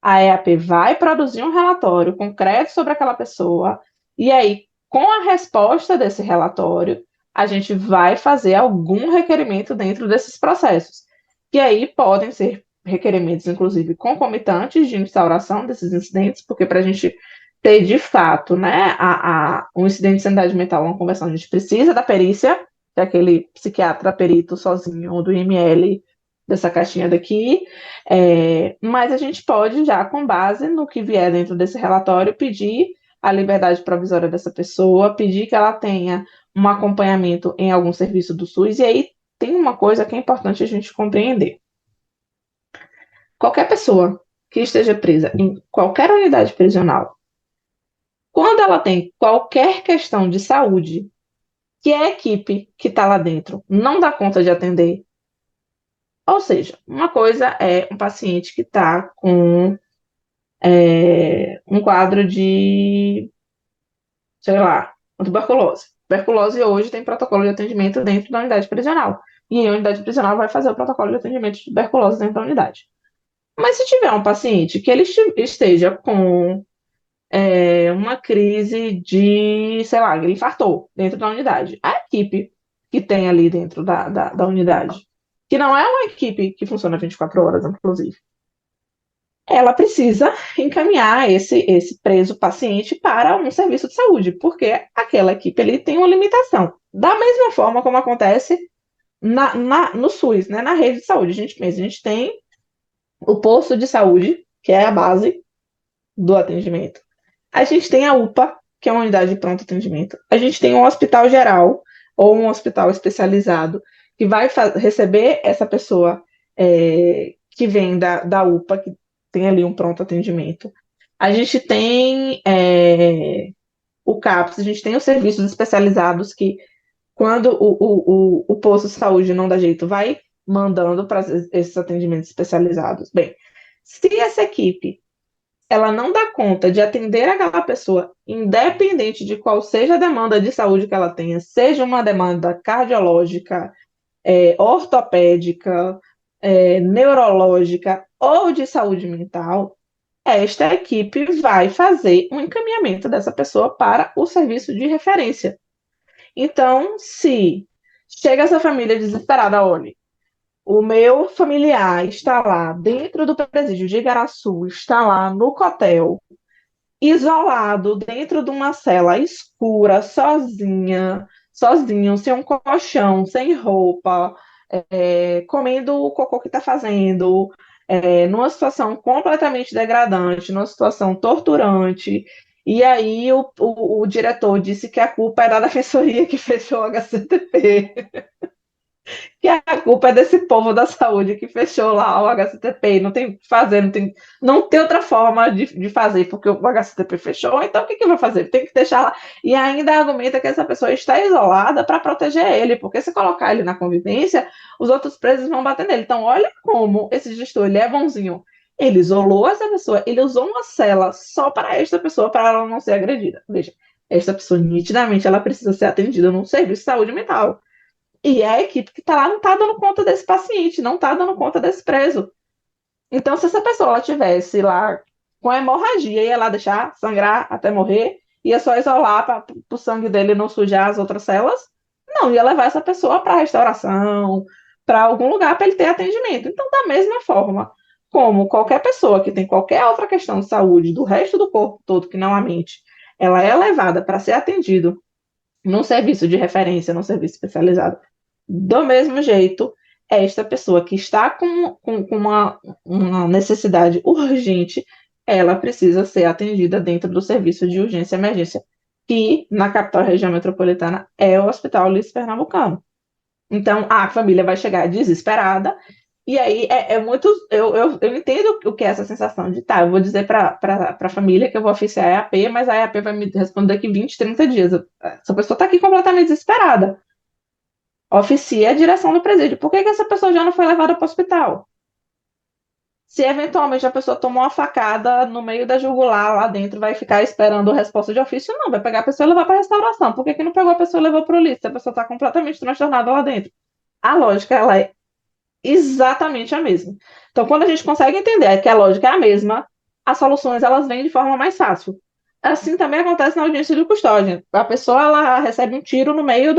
a EAP vai produzir um relatório concreto sobre aquela pessoa, e aí, com a resposta desse relatório, a gente vai fazer algum requerimento dentro desses processos, que aí podem ser requerimentos, inclusive, concomitantes de instauração desses incidentes, porque para a gente ter, de fato, né, um incidente de sanidade mental, uma conversão, a gente precisa da perícia, que é aquele psiquiatra perito sozinho, ou do IML, dessa caixinha daqui, mas a gente pode já, com base no que vier dentro desse relatório, pedir a liberdade provisória dessa pessoa, pedir que ela tenha um acompanhamento em algum serviço do SUS, e aí tem uma coisa que é importante a gente compreender. Qualquer pessoa que esteja presa em qualquer unidade prisional, quando ela tem qualquer questão de saúde, que a equipe que está lá dentro não dá conta de atender, ou seja, uma coisa é um paciente que está com um quadro de, sei lá, tuberculose. Tuberculose hoje tem protocolo de atendimento dentro da unidade prisional. E a unidade prisional vai fazer o protocolo de atendimento de tuberculose dentro da unidade. Mas se tiver um paciente que ele esteja com uma crise de, sei lá, ele infartou dentro da unidade, a equipe que tem ali dentro da unidade, que não é uma equipe que funciona 24 horas, inclusive, ela precisa encaminhar esse preso paciente para um serviço de saúde, porque aquela equipe ali tem uma limitação. Da mesma forma como acontece no SUS, né, na rede de saúde. A gente tem o posto de saúde, que é a base do atendimento. A gente tem a UPA, que é uma unidade de pronto atendimento. A gente tem um hospital geral, ou um hospital especializado, que vai receber essa pessoa que vem da UPA, que tem ali um pronto atendimento. A gente tem o CAPS, a gente tem os serviços especializados que, quando o posto de saúde não dá jeito, vai mandando para esses atendimentos especializados. Bem, se essa equipe ela não dá conta de atender aquela pessoa, independente de qual seja a demanda de saúde que ela tenha, seja uma demanda cardiológica, ortopédica, neurológica ou de saúde mental, esta equipe vai fazer um encaminhamento dessa pessoa para o serviço de referência. Então, se chega essa família desesperada, olha, o meu familiar está lá dentro do presídio de Igaraçu, está lá no cotel, isolado, dentro de uma cela escura, sozinho, sem um colchão, sem roupa, comendo o cocô que está fazendo, numa situação completamente degradante, numa situação torturante. E aí o diretor disse que a culpa é da defensoria que fechou o HCTP, que a culpa é desse povo da saúde que fechou lá o HCTP, não tem o que fazer, não tem outra forma de fazer, porque o HCTP fechou, então o que vai fazer? Tem que deixar lá. E ainda argumenta que essa pessoa está isolada para proteger ele, porque se colocar ele na convivência, os outros presos vão bater nele. Então, olha como esse gestor, ele é bonzinho. Ele isolou essa pessoa, ele usou uma cela só para esta pessoa, para ela não ser agredida. Veja, esta pessoa, nitidamente, ela precisa ser atendida num serviço de saúde mental. E a equipe que está lá não está dando conta desse paciente, não está dando conta desse preso. Então, se essa pessoa ela tivesse lá com hemorragia, ia lá deixar sangrar até morrer, ia só isolar para o sangue dele não sujar as outras células, não, ia levar essa pessoa para restauração, para algum lugar para ele ter atendimento. Então, da mesma forma, como qualquer pessoa que tem qualquer outra questão de saúde do resto do corpo todo, que não a mente, ela é levada para ser atendido num serviço de referência, num serviço especializado. Do mesmo jeito, esta pessoa que está com uma necessidade urgente, ela precisa ser atendida dentro do serviço de urgência e emergência, que na capital região metropolitana é o Hospital Ulisses Pernambucano. Então, a família vai chegar desesperada, e aí é muito. Eu entendo o que é essa sensação de, tá, eu vou dizer para a família que eu vou oficiar a EAP, mas a EAP vai me responder daqui 20, 30 dias. Essa pessoa está aqui completamente desesperada. Oficia a direção do presídio. Por que essa pessoa já não foi levada para o hospital? Se eventualmente a pessoa tomou uma facada no meio da jugular lá dentro, vai ficar esperando a resposta de ofício? Não, vai pegar a pessoa e levar para a restauração. Por que não pegou a pessoa e levou para o lixo? Se a pessoa está completamente transtornada lá dentro. A lógica, ela é exatamente a mesma. Então, quando a gente consegue entender que a lógica é a mesma, as soluções elas vêm de forma mais fácil. Assim também acontece na audiência de custódia. A pessoa ela recebe um tiro no meio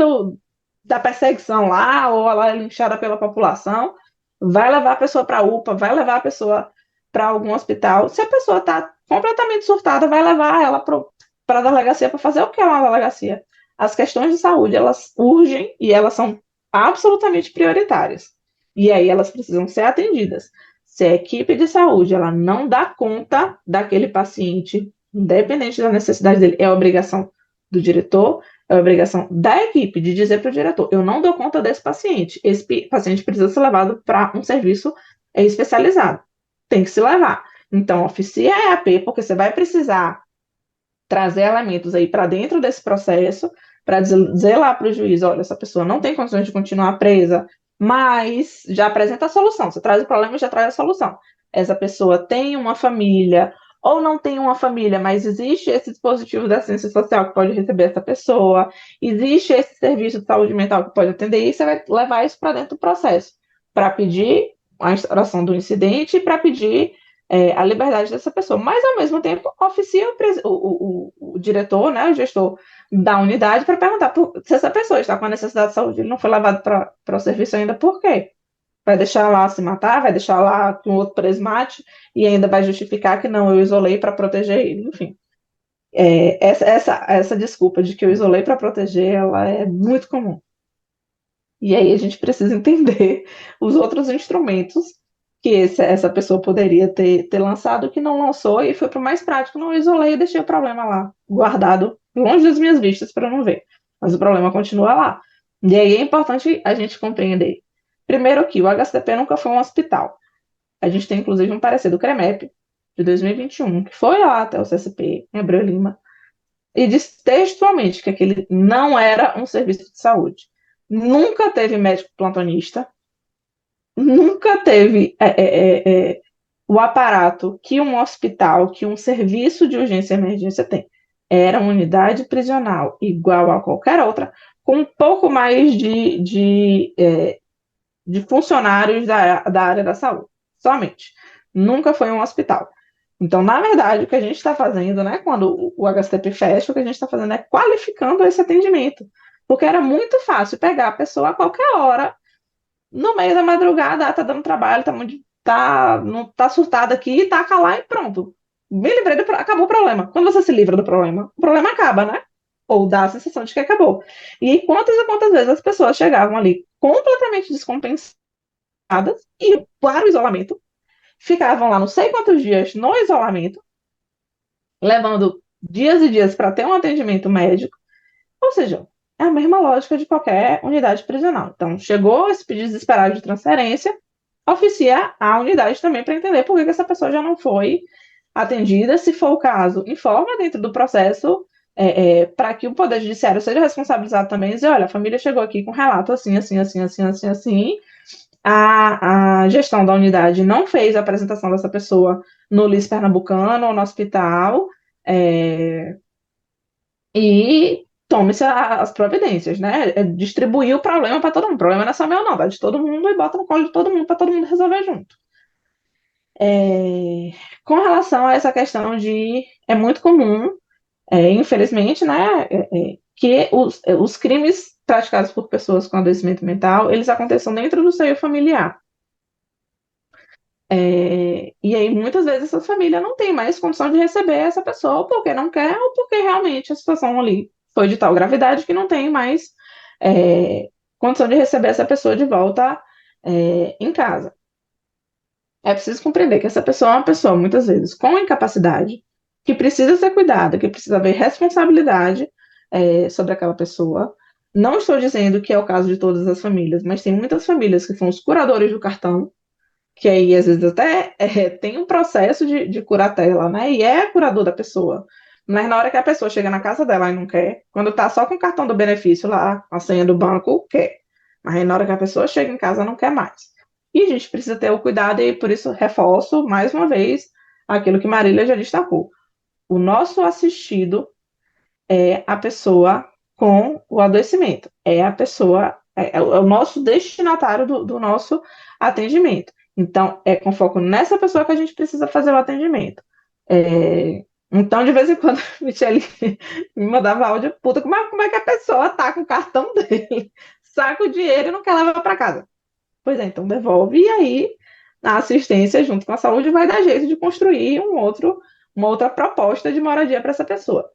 da perseguição lá, ou ela é linchada pela população, vai levar a pessoa para a UPA, vai levar a pessoa para algum hospital. Se a pessoa está completamente surtada, vai levar ela para a delegacia para fazer o que é uma delegacia? As questões de saúde, elas urgem e elas são absolutamente prioritárias. E aí elas precisam ser atendidas. Se a equipe de saúde ela não dá conta daquele paciente, independente da necessidade dele, é obrigação do diretor, é obrigação da equipe de dizer para o diretor: eu não dou conta desse paciente. Esse paciente precisa ser levado para um serviço especializado. Tem que se levar. Então, oficia a EAP, porque você vai precisar trazer elementos aí para dentro desse processo, para dizer lá para o juiz: olha, essa pessoa não tem condições de continuar presa, mas já apresenta a solução. Você traz o problema e já traz a solução. Essa pessoa tem uma família, ou não tem uma família, mas existe esse dispositivo da assistência social que pode receber essa pessoa, existe esse serviço de saúde mental que pode atender, e você vai levar isso para dentro do processo, para pedir a instauração do incidente e para pedir a liberdade dessa pessoa. Mas, ao mesmo tempo, oficia o diretor, né, o gestor da unidade, para perguntar se essa pessoa está com a necessidade de saúde, ele não foi levado para o serviço ainda, por quê? Vai deixar lá se matar, vai deixar lá que um outro preso mate e ainda vai justificar que não, eu isolei para proteger ele, enfim. Essa desculpa de que eu isolei para proteger, ela é muito comum. E aí a gente precisa entender os outros instrumentos que essa pessoa poderia ter lançado, que não lançou, e foi para o mais prático: não, eu isolei e deixei o problema lá, guardado, longe das minhas vistas para não ver. Mas o problema continua lá. E aí é importante a gente compreender. Primeiro que o HCP nunca foi um hospital. A gente tem, inclusive, um parecer do CREMEP, de 2021, que foi lá até o CSP, em Abreu Lima, e diz textualmente que aquele não era um serviço de saúde. Nunca teve médico plantonista, nunca teve o aparato que um hospital, que um serviço de urgência e emergência tem. Era uma unidade prisional igual a qualquer outra, com um pouco mais de funcionários da área da saúde, somente. Nunca foi um hospital. Então, na verdade, o que a gente está fazendo, né, quando o HCTP fecha, o que a gente está fazendo é qualificando esse atendimento. Porque era muito fácil pegar a pessoa a qualquer hora, no meio da madrugada, tá dando trabalho, não tá surtada aqui, taca lá e pronto. Me livrei acabou o problema. Quando você se livra do problema, o problema acaba, né? Ou dá a sensação de que acabou. E quantas e quantas vezes as pessoas chegavam ali completamente descompensadas e para o isolamento, ficavam lá não sei quantos dias no isolamento, levando dias e dias para ter um atendimento médico. Ou seja, é a mesma lógica de qualquer unidade prisional. Então, chegou esse pedido desesperado de transferência, oficia a unidade também para entender por que essa pessoa já não foi atendida. Se for o caso, informa dentro do processo, para que o Poder Judiciário seja responsabilizado também e dizer, olha, a família chegou aqui com relato assim, assim, assim, assim, assim, assim. A gestão da unidade não fez a apresentação dessa pessoa no LIS Pernambucano ou no hospital, é, e tome-se as providências, né? Distribuir o problema para todo mundo. O problema não é só meu, não, é de todo mundo e bota no colo de todo mundo para todo mundo resolver junto. É, com relação a essa questão de. É muito comum, infelizmente, né, que os crimes praticados por pessoas com adoecimento mental, eles aconteçam dentro do seio familiar. E aí, muitas vezes, essa família não tem mais condição de receber essa pessoa, ou porque não quer, ou porque realmente a situação ali foi de tal gravidade que não tem mais é, condição de receber essa pessoa de volta em casa. É preciso compreender que essa pessoa é uma pessoa, muitas vezes, com incapacidade, que precisa ser cuidada, que precisa haver responsabilidade sobre aquela pessoa. Não estou dizendo que é o caso de todas as famílias, mas tem muitas famílias que são os curadores do cartão, que aí às vezes até tem um processo de curatela, né? E é curador da pessoa. Mas na hora que a pessoa chega na casa dela e não quer, quando tá só com o cartão do benefício lá, a senha do banco, quer. Mas aí na hora que a pessoa chega em casa, não quer mais. E a gente precisa ter o cuidado, e por isso reforço mais uma vez aquilo que Marília já destacou. O nosso assistido é a pessoa com o adoecimento, é a pessoa, é o nosso destinatário do nosso atendimento. Então, é com foco nessa pessoa que a gente precisa fazer o atendimento. Então, de vez em quando, a Michelle me mandava áudio, puta, como é que a pessoa tá com o cartão dele, saca o dinheiro e não quer levar para casa? Pois é, então devolve, e aí a assistência, junto com a saúde, vai dar jeito de construir uma outra proposta de moradia para essa pessoa.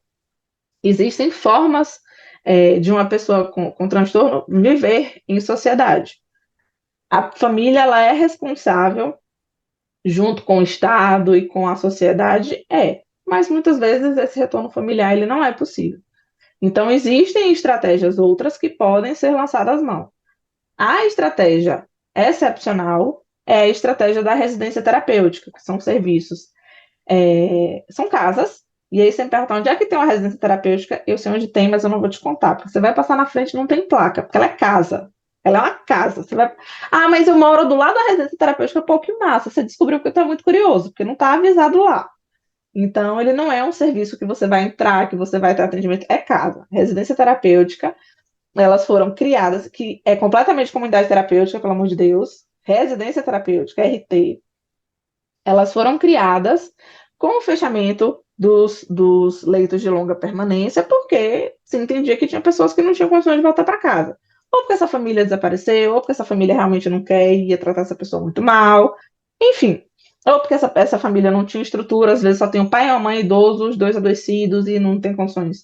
Existem formas de uma pessoa com transtorno viver em sociedade. A família, ela é responsável, junto com o Estado e com a sociedade, mas muitas vezes esse retorno familiar ele não é possível. Então, existem estratégias outras que podem ser lançadas às mãos. A estratégia excepcional é a estratégia da residência terapêutica, que são serviços, são casas, e aí você me pergunta onde é que tem uma residência terapêutica, eu sei onde tem, mas eu não vou te contar, porque você vai passar na frente e não tem placa, porque ela é casa. Ela é uma casa. Você vai... Ah, mas eu moro do lado da residência terapêutica, pô, que massa. Você descobriu porque eu estou muito curioso, porque não está avisado lá. Então, ele não é um serviço que você vai entrar, que você vai ter atendimento, é casa. Residência terapêutica, elas foram criadas, que é completamente comunidade terapêutica, pelo amor de Deus. Residência terapêutica, RT, elas foram criadas com o fechamento dos leitos de longa permanência, porque se entendia que tinha pessoas que não tinham condições de voltar para casa. Ou porque essa família desapareceu, ou porque essa família realmente não quer e ia tratar essa pessoa muito mal. Enfim, ou porque essa família não tinha estrutura, às vezes só tem o pai e a mãe idosos, os dois adoecidos e não tem condições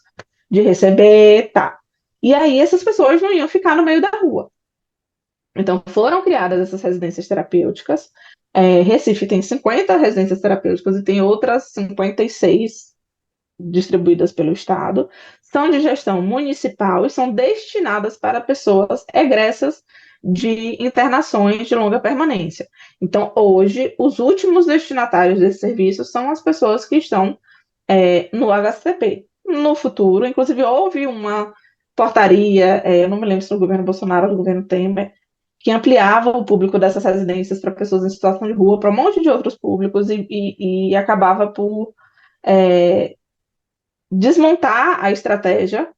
de receber, tá. E aí essas pessoas não iam ficar no meio da rua. Então foram criadas essas residências terapêuticas. Recife tem 50 residências terapêuticas e tem outras 56 distribuídas pelo Estado. São de gestão municipal e são destinadas para pessoas egressas de internações de longa permanência. Então, hoje, os últimos destinatários desse serviço são as pessoas que estão no HCP. No futuro, inclusive, houve uma portaria, eu não me lembro se no governo Bolsonaro ou no governo Temer, que ampliava o público dessas residências para pessoas em situação de rua, para um monte de outros públicos, e acabava por desmontar a estratégia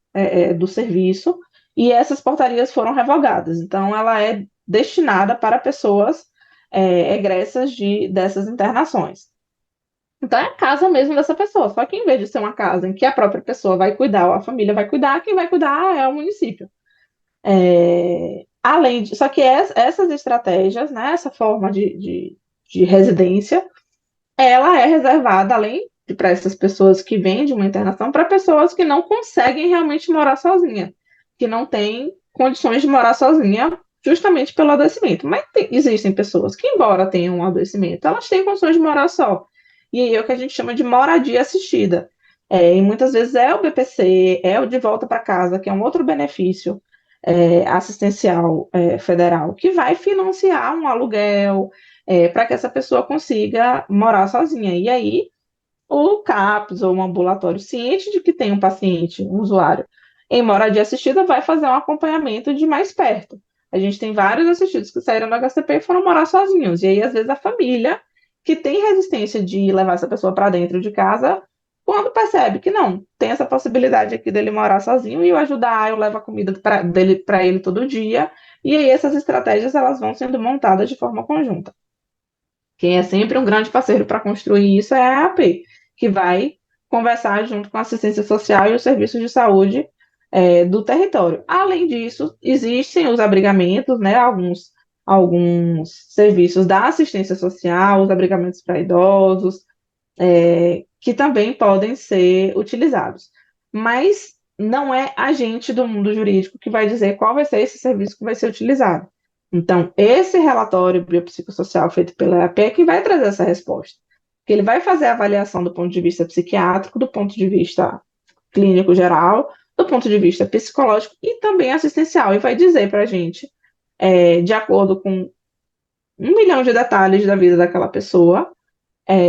do serviço, e essas portarias foram revogadas. Então, ela é destinada para pessoas egressas dessas internações. Então, é a casa mesmo dessa pessoa, só que em vez de ser uma casa em que a própria pessoa vai cuidar, ou a família vai cuidar, quem vai cuidar é o município. Só que essas estratégias, né, essa forma de residência, ela é reservada, além de para essas pessoas que vêm de uma internação, para pessoas que não conseguem realmente morar sozinha, que não têm condições de morar sozinha, justamente pelo adoecimento. Mas existem pessoas que, embora tenham um adoecimento, elas têm condições de morar só. E aí é o que a gente chama de moradia assistida. E muitas vezes é o BPC, é o de volta para casa, que é um outro benefício assistencial federal, que vai financiar um aluguel, para que essa pessoa consiga morar sozinha. E aí, o CAPS ou um ambulatório ciente de que tem um paciente, um usuário, em moradia assistida, vai fazer um acompanhamento de mais perto. A gente tem vários assistidos que saíram do HCP e foram morar sozinhos. E aí, às vezes, a família que tem resistência de levar essa pessoa para dentro de casa, quando percebe que não, tem essa possibilidade aqui dele morar sozinho e eu ajudar, eu levo a comida dele para ele todo dia. E aí, essas estratégias elas vão sendo montadas de forma conjunta. Quem é sempre um grande parceiro para construir isso é a AP, que vai conversar junto com a assistência social e os serviços de saúde do território. Além disso, existem os abrigamentos, né, alguns serviços da assistência social, os abrigamentos para idosos, que também podem ser utilizados. Mas não é a gente do mundo jurídico que vai dizer qual vai ser esse serviço que vai ser utilizado. Então, esse relatório biopsicossocial feito pela EAP é que vai trazer essa resposta. Que ele vai fazer a avaliação do ponto de vista psiquiátrico, do ponto de vista clínico geral, do ponto de vista psicológico e também assistencial. E vai dizer para a gente, de acordo com 1 milhão de detalhes da vida daquela pessoa,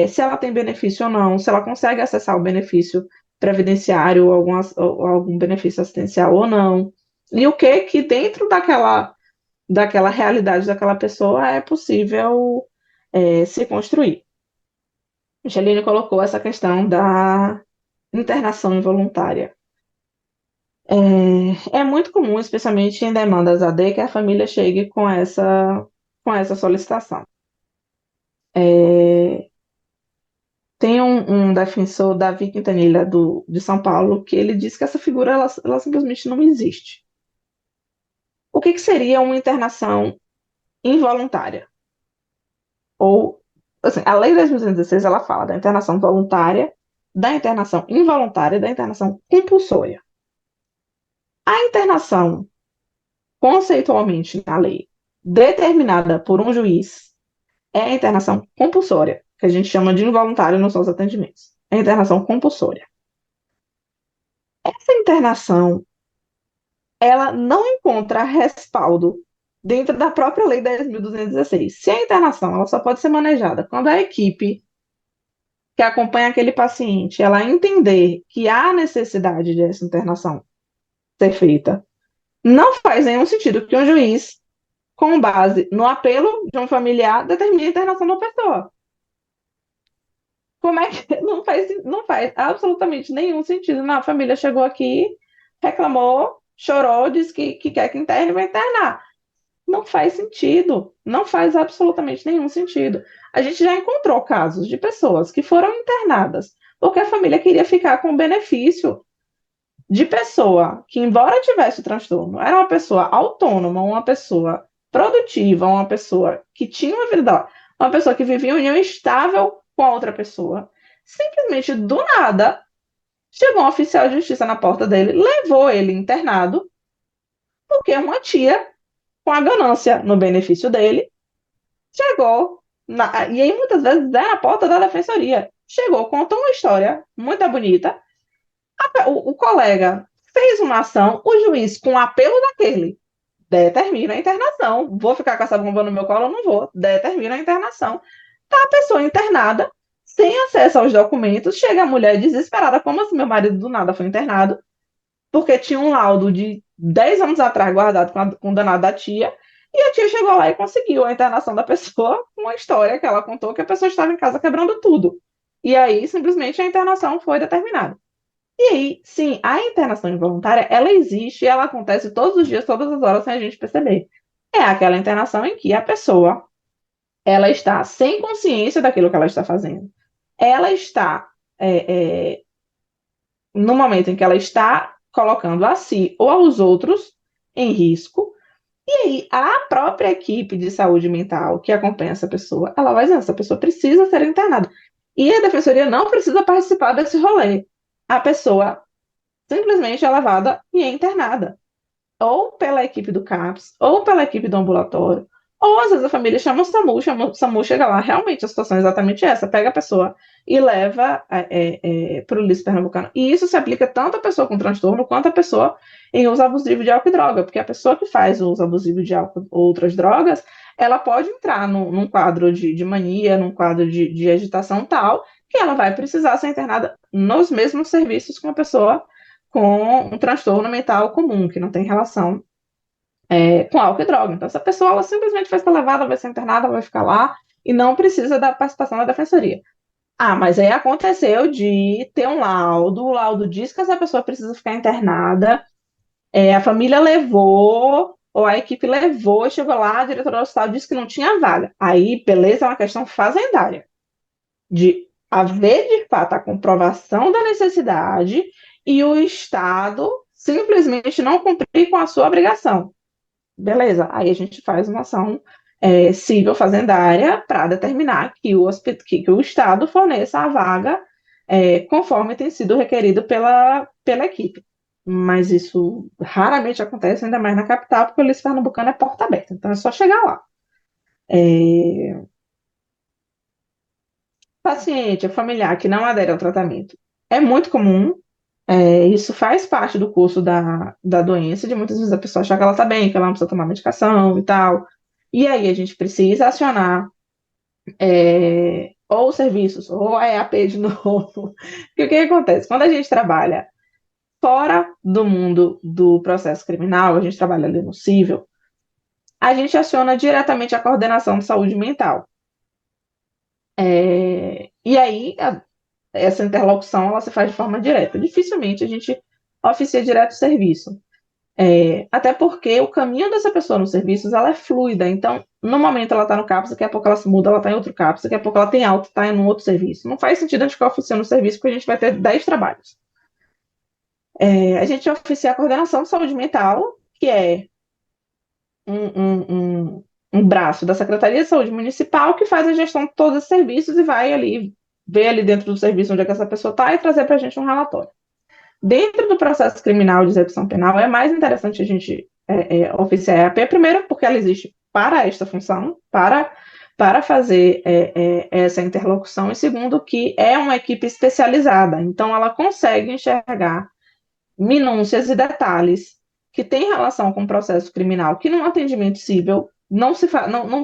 se ela tem benefício ou não, se ela consegue acessar o benefício previdenciário ou algum benefício assistencial ou não, e o que dentro daquela realidade daquela pessoa é possível se construir. Micheline colocou essa questão da internação involuntária. É muito comum, especialmente em demandas AD, que a família chegue com essa solicitação. Tem um defensor, Davi Quintanilha, de São Paulo, que ele diz que essa figura ela simplesmente não existe. O que seria uma internação involuntária? Ou, assim, a Lei 10.216, ela fala da internação voluntária, da internação involuntária e da internação compulsória. A internação, conceitualmente na lei, determinada por um juiz, é a internação compulsória, que a gente chama de involuntária nos seus atendimentos. É a internação compulsória. Essa internação, ela não encontra respaldo dentro da própria Lei 10.216. Se a internação ela só pode ser manejada quando a equipe que acompanha aquele paciente ela entender que há necessidade dessa internação ser feita, não faz nenhum sentido que um juiz, com base no apelo de um familiar, determine a internação da pessoa. Como é que não faz absolutamente nenhum sentido? Não, a família chegou aqui, reclamou, chorou, disse que quer que interne, vai internar. Não faz sentido, não faz absolutamente nenhum sentido. A gente já encontrou casos de pessoas que foram internadas porque a família queria ficar com o benefício de pessoa que, embora tivesse o transtorno, era uma pessoa autônoma, uma pessoa produtiva, uma pessoa que tinha uma vida, uma pessoa que vivia em união estável com a outra pessoa. Simplesmente do nada, chegou um oficial de justiça na porta dele, levou ele internado, porque uma tia, com a ganância no benefício dele, chegou, e aí muitas vezes é na porta da defensoria. Chegou, contou uma história muito bonita, o colega fez uma ação, o juiz, com apelo daquele, determina a internação. Vou ficar com essa bomba no meu colo? Eu não vou. Determina a internação. Tá a pessoa internada, sem acesso aos documentos, chega a mulher desesperada, como assim meu marido do nada foi internado? Porque tinha um laudo de 10 anos atrás guardado com o danado da tia, e a tia chegou lá e conseguiu a internação da pessoa, com uma história que ela contou que a pessoa estava em casa quebrando tudo. E aí, simplesmente, a internação foi determinada. E aí, sim, a internação involuntária, ela existe e ela acontece todos os dias, todas as horas, sem a gente perceber. É aquela internação em que a pessoa, ela está sem consciência daquilo que ela está fazendo. Ela está, no momento em que ela está colocando a si ou aos outros em risco, e aí a própria equipe de saúde mental que acompanha essa pessoa, ela vai dizer, essa pessoa precisa ser internada. E a defensoria não precisa participar desse rolê. A pessoa simplesmente é levada e é internada ou pela equipe do CAPS, ou pela equipe do ambulatório, ou às vezes a família chama o SAMU chega lá, realmente a situação é exatamente essa, pega a pessoa e leva para o LIS pernambucano. E isso se aplica tanto à pessoa com transtorno quanto à pessoa em uso abusivo de álcool e droga, porque a pessoa que faz o uso abusivo de álcool ou outras drogas, ela pode entrar num quadro de mania, num quadro de agitação tal, que ela vai precisar ser internada nos mesmos serviços que uma pessoa com um transtorno mental comum, que não tem relação com álcool e droga. Então, essa pessoa ela simplesmente vai ser levada, vai ser internada, vai ficar lá e não precisa da participação da defensoria. Ah, mas aí aconteceu de ter um laudo, o laudo diz que essa pessoa precisa ficar internada, a família levou, ou a equipe levou, chegou lá, a diretora do hospital disse que não tinha vaga. Aí, beleza, é uma questão fazendária, de haver de fato a comprovação da necessidade e o Estado simplesmente não cumprir com a sua obrigação. Beleza, aí a gente faz uma ação civil fazendária para determinar que o Estado forneça a vaga conforme tem sido requerido pela equipe. Mas isso raramente acontece, ainda mais na capital, porque o Liceu Pernambucano é porta aberta, então é só chegar lá. Paciente, familiar que não adere ao tratamento é muito comum. Isso faz parte do curso da doença, de muitas vezes a pessoa achar que ela está bem, que ela não precisa tomar medicação e tal. E aí a gente precisa acionar ou os serviços, ou a EAP de novo. Porque o que acontece? Quando a gente trabalha fora do mundo do processo criminal, a gente trabalha ali no cível, a gente aciona diretamente a coordenação de saúde mental. E aí essa interlocução ela se faz de forma direta. Dificilmente a gente oficia direto o serviço. Até porque o caminho dessa pessoa nos serviços ela é fluida. Então, no momento ela está no CAPS, daqui a pouco ela se muda, ela está em outro CAPS, daqui a pouco ela tem alta, está em um outro serviço. Não faz sentido a gente ficar oficiando o serviço, porque a gente vai ter 10 trabalhos. A gente oficia a coordenação de saúde mental, que é um braço da Secretaria de Saúde Municipal que faz a gestão de todos os serviços e vai ali, ver ali dentro do serviço onde é que essa pessoa está e trazer para a gente um relatório. Dentro do processo criminal de execução penal, é mais interessante a gente oficiar a EAP, primeiro, porque ela existe para esta função, para fazer essa interlocução, e segundo, que é uma equipe especializada, então ela consegue enxergar minúcias e detalhes que têm relação com o processo criminal, que num atendimento civil não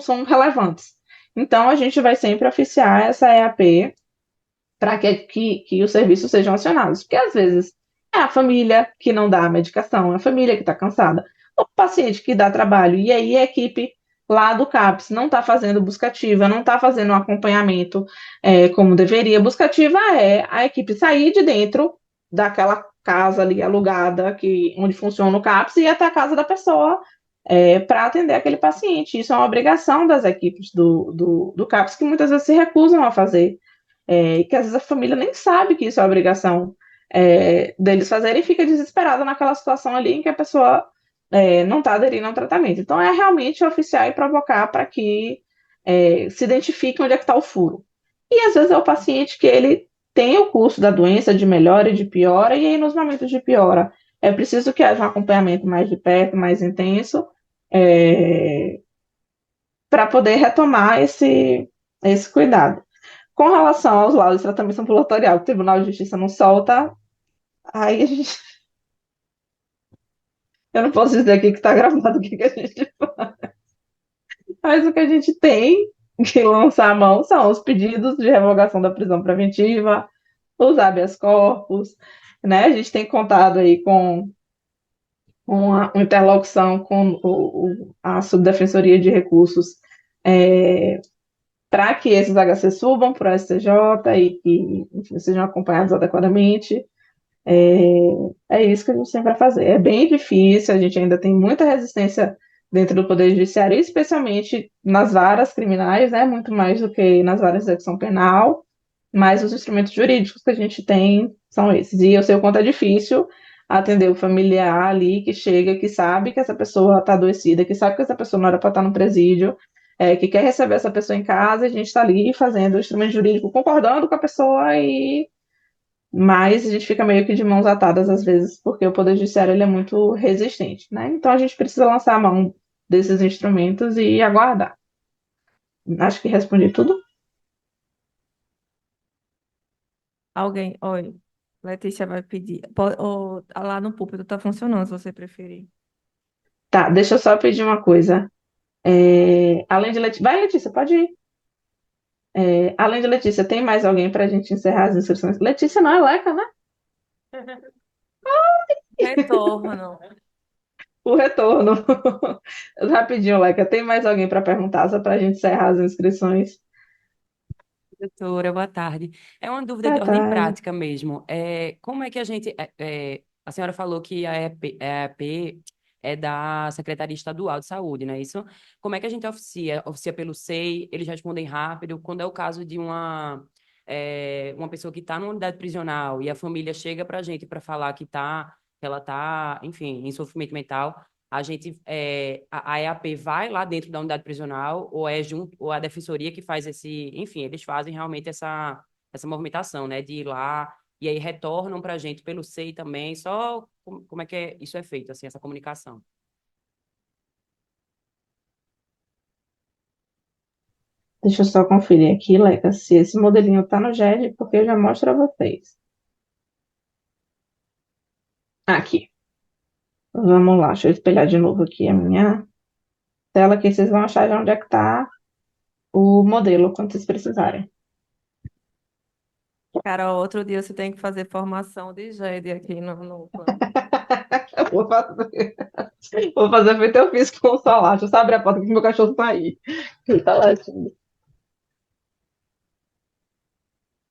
são relevantes. Então, a gente vai sempre oficiar essa EAP para que os serviços sejam acionados. Porque, às vezes, é a família que não dá a medicação, é a família que está cansada, o paciente que dá trabalho, e aí a equipe lá do CAPS não está fazendo buscativa, não está fazendo um acompanhamento como deveria. Buscativa é a equipe sair de dentro daquela casa ali alugada onde funciona o CAPS e ir até a casa da pessoa para atender aquele paciente. Isso é uma obrigação das equipes do CAPS que muitas vezes se recusam a fazer. E que às vezes a família nem sabe que isso é obrigação deles fazerem e fica desesperada naquela situação ali em que a pessoa não está aderindo ao tratamento. Então, é realmente oficiar e provocar para que se identifique onde é que está o furo. E às vezes é o paciente que ele tem o curso da doença de melhora e de piora, e aí nos momentos de piora é preciso que haja um acompanhamento mais de perto, mais intenso, para poder retomar esse cuidado. Com relação aos laudos de tratamento ambulatorial, que o Tribunal de Justiça não solta, aí a gente. Eu não posso dizer aqui que está gravado o que a gente faz. Mas o que a gente tem que lançar a mão são os pedidos de revogação da prisão preventiva, os habeas corpus, né? A gente tem contado aí com uma interlocução com a Subdefensoria de Recursos para que esses HC subam para o STJ e que enfim, sejam acompanhados adequadamente. É isso que a gente tem para fazer. É bem difícil, a gente ainda tem muita resistência dentro do Poder Judiciário, especialmente nas varas criminais, né, muito mais do que nas varas de execução penal, mas os instrumentos jurídicos que a gente tem são esses. E eu sei o quanto é difícil, atender o familiar ali que chega, que sabe que essa pessoa está adoecida, que sabe que essa pessoa não era para estar no presídio, que quer receber essa pessoa em casa, e a gente está ali fazendo o instrumento jurídico, concordando com a pessoa, mas a gente fica meio que de mãos atadas às vezes, porque o Poder Judiciário ele é muito resistente, né? Então a gente precisa lançar a mão desses instrumentos e aguardar. Acho que respondi tudo. Alguém, olha, Letícia vai pedir. Lá no púlpito tá funcionando, se você preferir. Tá, deixa eu só pedir uma coisa. Além de Letícia. Vai, Letícia, pode ir. Além de Letícia, tem mais alguém para a gente encerrar as inscrições? Letícia não é Leca, né? Retorno. O retorno. Rapidinho, Leca. Tem mais alguém para perguntar só para a gente encerrar as inscrições? Doutora, boa tarde. É uma dúvida Boa de ordem tarde. prática mesmo. Como é que a gente. A senhora falou que a EP é da Secretaria Estadual de Saúde, não é isso? Como é que a gente oficia? Oficia pelo SEI, eles respondem rápido. Quando é o caso de uma pessoa que está numa unidade prisional e a família chega para a gente para falar que ela está, enfim, em sofrimento mental. A EAP vai lá dentro da unidade prisional ou é junto, ou a defensoria que faz enfim, eles fazem realmente essa movimentação, né, de ir lá e aí retornam para a gente pelo SEI também, só como é que isso é feito, assim, essa comunicação. Deixa eu só conferir aqui, Leca, se esse modelinho tá no GED, porque eu já mostro a vocês. Aqui. Vamos lá, deixa eu espelhar de novo aqui a minha tela, que vocês vão achar de onde é que tá o modelo, quando vocês precisarem. Cara, outro dia você tem que fazer formação de GED aqui no plano. Vou fazer. Vou fazer feito eu fiz com o Solar. Deixa eu só abrir a porta que meu cachorro tá aí. Ele tá latindo.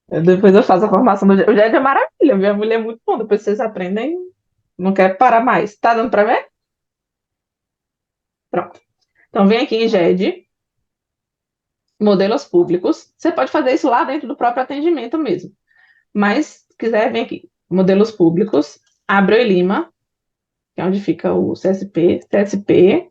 Depois eu faço a formação do GED. O GED é maravilha, minha mulher é muito bom. Depois vocês aprendem, não quer parar mais. Tá dando pra ver? Pronto. Então vem aqui em GED, modelos públicos. Você pode fazer isso lá dentro do próprio atendimento mesmo. Mas, se quiser, vem aqui. Modelos públicos. Abreu e Lima, que é onde fica o CSP. CSP.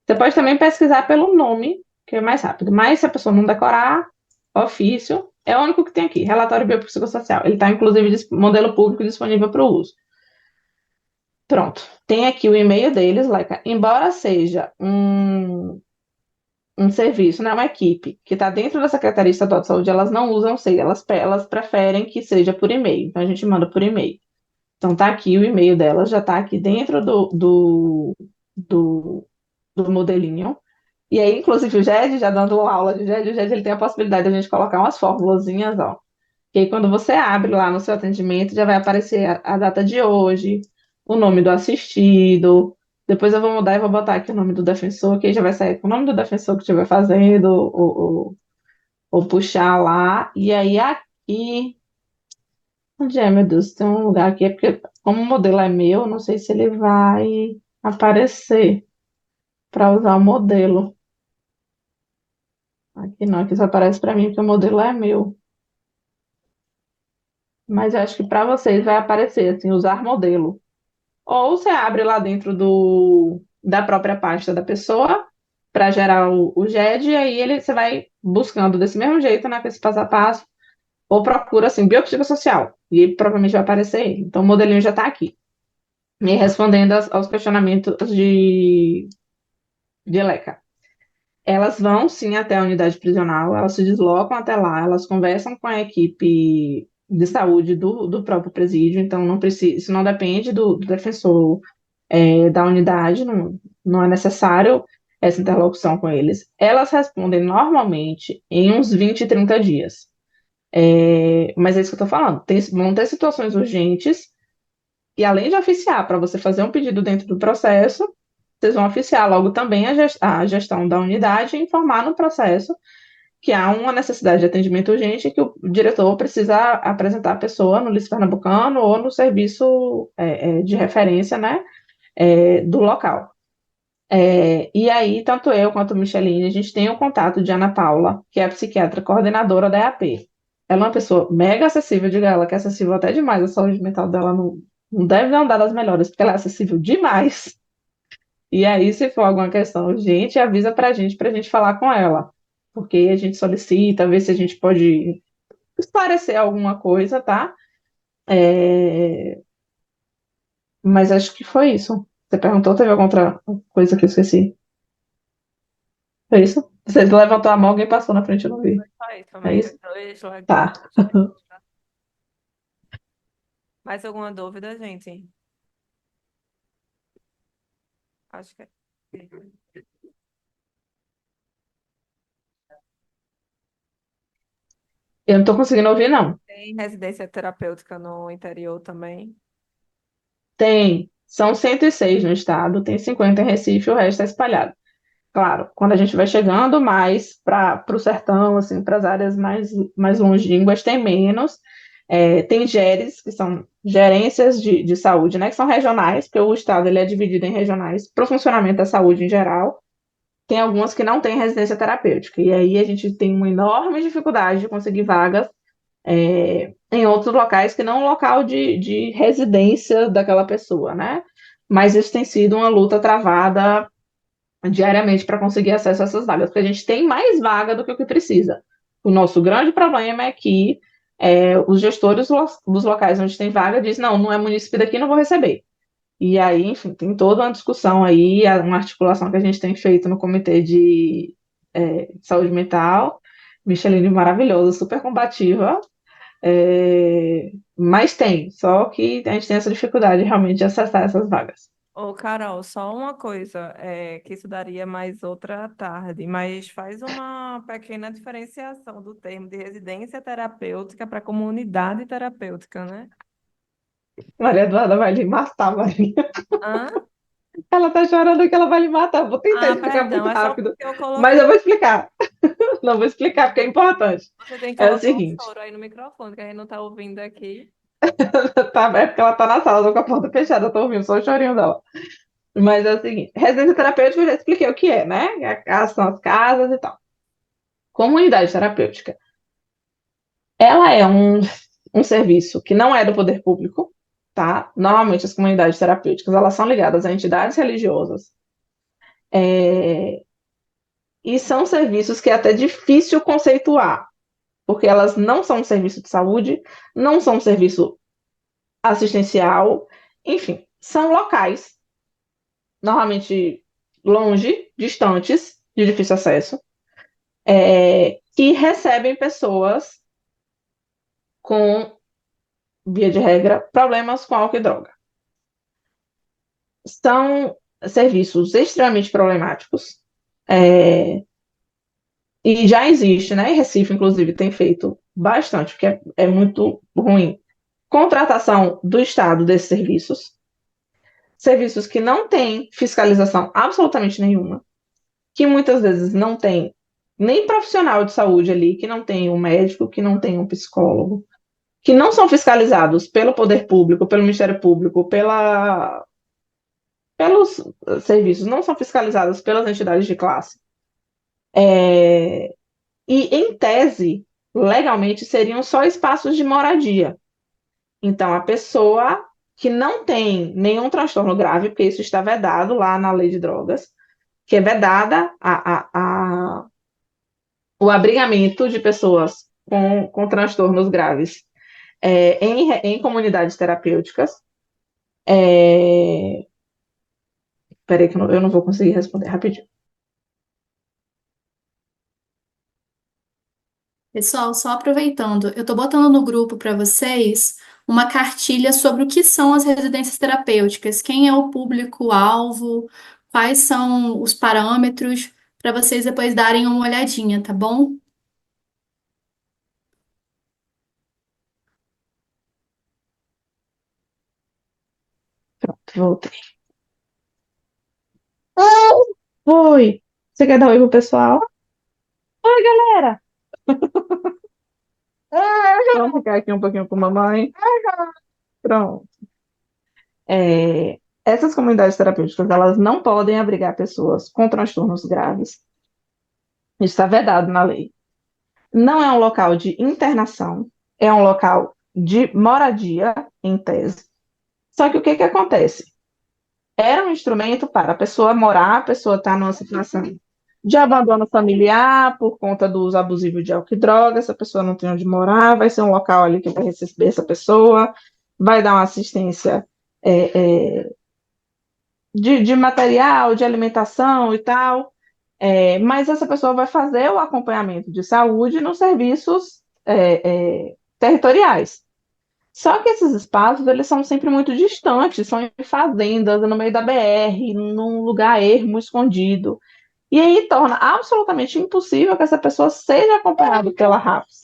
Você pode também pesquisar pelo nome, que é mais rápido. Mas se a pessoa não decorar, ofício, é o único que tem aqui, relatório biopsicossocial. Ele está, inclusive, modelo público disponível para o uso. Pronto. Tem aqui o e-mail deles, Leica. Embora seja um serviço, né, uma equipe que está dentro da Secretaria Estadual de Saúde, elas não usam SEI, elas preferem que seja por e-mail. Então, a gente manda por e-mail. Então, tá aqui o e-mail delas, já está aqui dentro do, do modelinho. E aí, inclusive, o GED, já dando uma aula de GED, o GED ele tem a possibilidade de a gente colocar umas formulazinhas, ó. Que aí, quando você abre lá no seu atendimento, já vai aparecer a data de hoje, o nome do assistido. Depois eu vou mudar e vou botar aqui o nome do defensor, que aí já vai sair com o nome do defensor que estiver fazendo, ou puxar lá. E aí, aqui. Onde é, meu Deus? Tem um lugar aqui, é porque, como o modelo é meu, não sei se ele vai aparecer para usar o modelo. Aqui não, aqui só aparece para mim porque o modelo é meu. Mas eu acho que para vocês vai aparecer assim, usar modelo. Ou você abre lá dentro da própria pasta da pessoa para gerar o GED, e aí você vai buscando desse mesmo jeito, né, com esse passo a passo, ou procura assim, biopsicossocial, e aí provavelmente vai aparecer ele. Então o modelinho já está aqui. E respondendo aos questionamentos de Leca. Elas vão sim até a unidade prisional, elas se deslocam até lá, elas conversam com a equipe de saúde do próprio presídio, então não precisa, isso não depende do defensor da unidade, não é necessário essa interlocução com eles. Elas respondem normalmente em uns 20, 30 dias. Mas é isso que eu estou falando. Vão ter situações urgentes, e além de oficiar para você fazer um pedido dentro do processo, vocês vão oficiar logo também a gestão da unidade e informar no processo que há uma necessidade de atendimento urgente, que o diretor precisa apresentar a pessoa no Lício Pernambucano ou no serviço de referência, né, do local. E aí, tanto eu quanto a Micheline, a gente tem o contato de Ana Paula, que é a psiquiatra coordenadora da EAP. Ela é uma pessoa mega acessível, diga ela, que é acessível até demais a saúde mental dela não deve andar das melhores, porque ela é acessível demais. E aí, se for alguma questão urgente, avisa pra gente falar com ela. Porque a gente solicita, ver se a gente pode esclarecer alguma coisa, tá? É, mas acho que foi isso. Você perguntou, teve alguma outra coisa que eu esqueci? Foi isso? Você levantou a mão, alguém passou na frente, eu não vi. Só isso, É amiga. isso? Dois legumes. Tá. Mais alguma dúvida, gente? Acho que é. Eu não tô conseguindo ouvir, não. Tem residência terapêutica no interior também. Tem. São 106 no estado, tem 50 em Recife, o resto é espalhado. Claro, quando a gente vai chegando mais para o sertão, assim, para as áreas mais longínquas, tem menos. É, tem GERES, que são gerências de saúde, né, que são regionais, porque o estado ele é dividido em regionais para o funcionamento da saúde em geral. Tem algumas que não têm residência terapêutica, e aí a gente tem uma enorme dificuldade de conseguir vagas em outros locais que não o local de residência daquela pessoa, né? Mas isso tem sido uma luta travada diariamente para conseguir acesso a essas vagas, porque a gente tem mais vaga do que o que precisa. O nosso grande problema é que os gestores dos locais onde tem vaga dizem, não, não é município daqui, não vou receber. E aí, enfim, tem toda uma discussão aí, uma articulação que a gente tem feito no Comitê de Saúde Mental. Micheline maravilhosa, super combativa, mas tem, só que a gente tem essa dificuldade realmente de acessar essas vagas. Ô, Carol, só uma coisa, que isso daria mais outra tarde, mas faz uma pequena diferenciação do termo de residência terapêutica para comunidade terapêutica, né? Maria Eduarda vai lhe matar, Maria. Hã? Ela tá chorando que ela vai lhe matar. Vou tentar Ah, explicar perdão, muito é só rápido, porque eu mas coloquei. eu vou explicar. Não vou explicar porque é importante. Você tem que É o colocar um seguinte, choro aí no microfone, que a gente não tá ouvindo aqui. tá? É porque ela tá na sala, eu tô com a porta fechada, eu tô ouvindo só o chorinho dela. Mas é o seguinte, residência terapêutica eu já expliquei o que é, né? São as casas e tal. Comunidade terapêutica. Ela é um serviço que não é do poder público, tá? Normalmente as comunidades terapêuticas, elas são ligadas a entidades religiosas. É, e são serviços que é até difícil conceituar, porque elas não são um serviço de saúde, não são um serviço assistencial, enfim, são locais, normalmente longe, distantes, de difícil acesso, que recebem pessoas com, via de regra, problemas com álcool e droga. São serviços extremamente problemáticos, e já existe, né? Em Recife, inclusive, tem feito bastante, porque é muito ruim. Contratação do Estado desses serviços, serviços que não têm fiscalização absolutamente nenhuma, que muitas vezes não tem nem profissional de saúde ali, que não tem um médico, que não tem um psicólogo, que não são fiscalizados pelo poder público, pelo Ministério Público, pelos serviços, não são fiscalizados pelas entidades de classe. E, em tese, legalmente, seriam só espaços de moradia. Então, a pessoa que não tem nenhum transtorno grave, porque isso está vedado lá na lei de drogas, que é vedada o abrigamento de pessoas com transtornos graves em comunidades terapêuticas. É... Peraí, que eu não vou conseguir responder rapidinho. Pessoal, só aproveitando, eu estou botando no grupo para vocês uma cartilha sobre o que são as residências terapêuticas, quem é o público-alvo, quais são os parâmetros, para vocês depois darem uma olhadinha, tá bom? Pronto, voltei. Oi! Você quer dar oi pro pessoal? Oi, galera! Vamos ficar aqui um pouquinho com a mamãe. Pronto. Essas comunidades terapêuticas, elas não podem abrigar pessoas com transtornos graves. Isso está vedado na lei. Não é um local de internação, é um local de moradia, em tese. Só que o que que acontece? Era um instrumento para a pessoa morar, a pessoa está numa situação de abandono familiar por conta do uso abusivo de álcool e droga, essa pessoa não tem onde morar, vai ser um local ali que vai receber essa pessoa, vai dar uma assistência de material, de alimentação e tal, mas essa pessoa vai fazer o acompanhamento de saúde nos serviços territoriais. Só que esses espaços, eles são sempre muito distantes, são em fazendas, no meio da BR, num lugar ermo, escondido. E aí torna absolutamente impossível que essa pessoa seja acompanhada pela RAPS.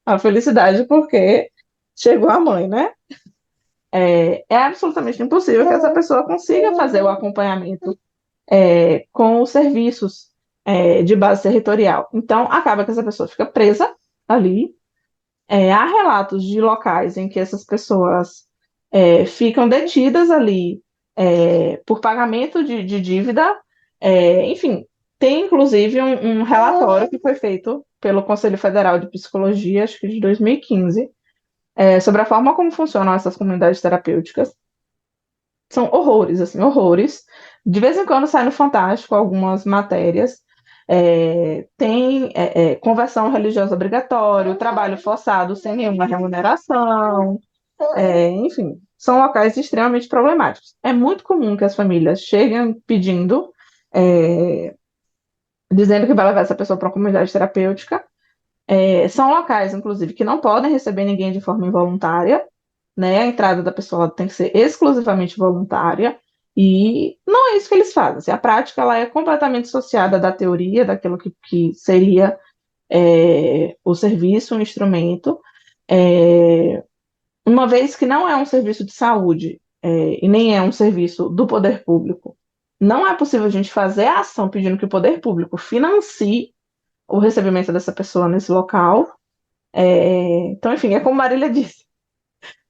A felicidade porque chegou a mãe, né? É absolutamente impossível que essa pessoa consiga fazer o acompanhamento com os serviços de base territorial. Então, acaba que essa pessoa fica presa ali. Há relatos de locais em que essas pessoas ficam detidas ali por pagamento de dívida. Enfim, tem inclusive um relatório que foi feito pelo Conselho Federal de Psicologia, acho que de 2015, sobre a forma como funcionam essas comunidades terapêuticas. São horrores, assim, horrores. De vez em quando sai no Fantástico algumas matérias. Tem conversão religiosa obrigatória, trabalho forçado sem nenhuma remuneração, enfim, são locais extremamente problemáticos. É muito comum que as famílias cheguem pedindo, dizendo que vai levar essa pessoa para uma comunidade terapêutica. São locais, inclusive, que não podem receber ninguém de forma involuntária, né? A entrada da pessoa tem que ser exclusivamente voluntária, e não é isso que eles fazem. Assim, a prática ela é completamente dissociada da teoria, daquilo que seria o serviço, o instrumento, uma vez que não é um serviço de saúde e nem é um serviço do poder público. Não é possível a gente fazer a ação pedindo que o poder público financie o recebimento dessa pessoa nesse local. Então, enfim, é como Marília disse,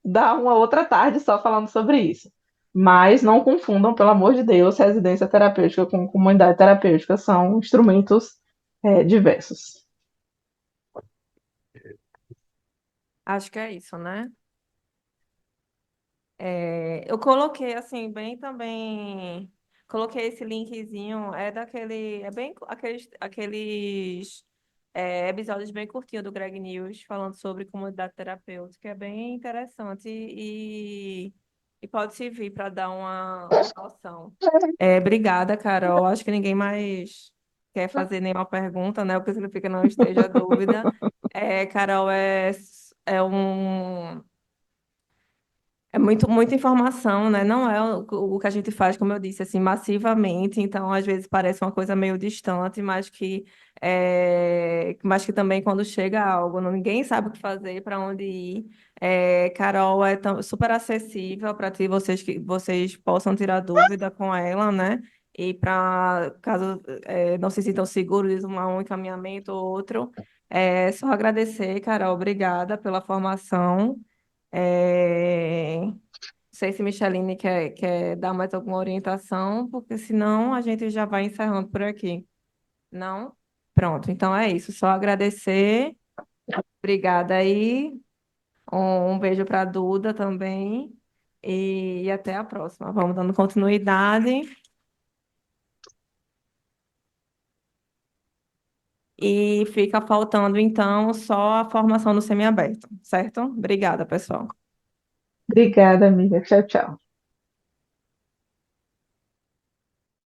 dá uma outra tarde só falando sobre isso. Mas não confundam, pelo amor de Deus, residência terapêutica com comunidade terapêutica, são instrumentos diversos. Acho que é isso, né? Eu coloquei assim, bem também. Coloquei esse linkzinho, é bem aqueles episódios bem curtinhos do Greg News, falando sobre comunidade terapêutica, é bem interessante e pode servir para dar uma noção. Obrigada, Carol. Acho que ninguém mais quer fazer nenhuma pergunta, né? O que significa que não esteja dúvida. Carol, é muita informação, né? Não é o que a gente faz, como eu disse, assim, massivamente. Então, às vezes parece uma coisa meio distante, mas que também quando chega algo, ninguém sabe o que fazer, para onde ir. Carol é super acessível para ti, que vocês possam tirar dúvida com ela, né? E para caso não se sintam seguros, um encaminhamento ou outro. Só agradecer, Carol, obrigada pela formação. Não sei se Micheline quer dar mais alguma orientação, porque senão a gente já vai encerrando por aqui. Não? Pronto, então é isso. Só agradecer. Obrigada aí. Um beijo para a Duda também. E até a próxima. Vamos dando continuidade. E fica faltando, então, só a formação no semiaberto, certo? Obrigada, pessoal. Obrigada, amiga. Tchau, tchau.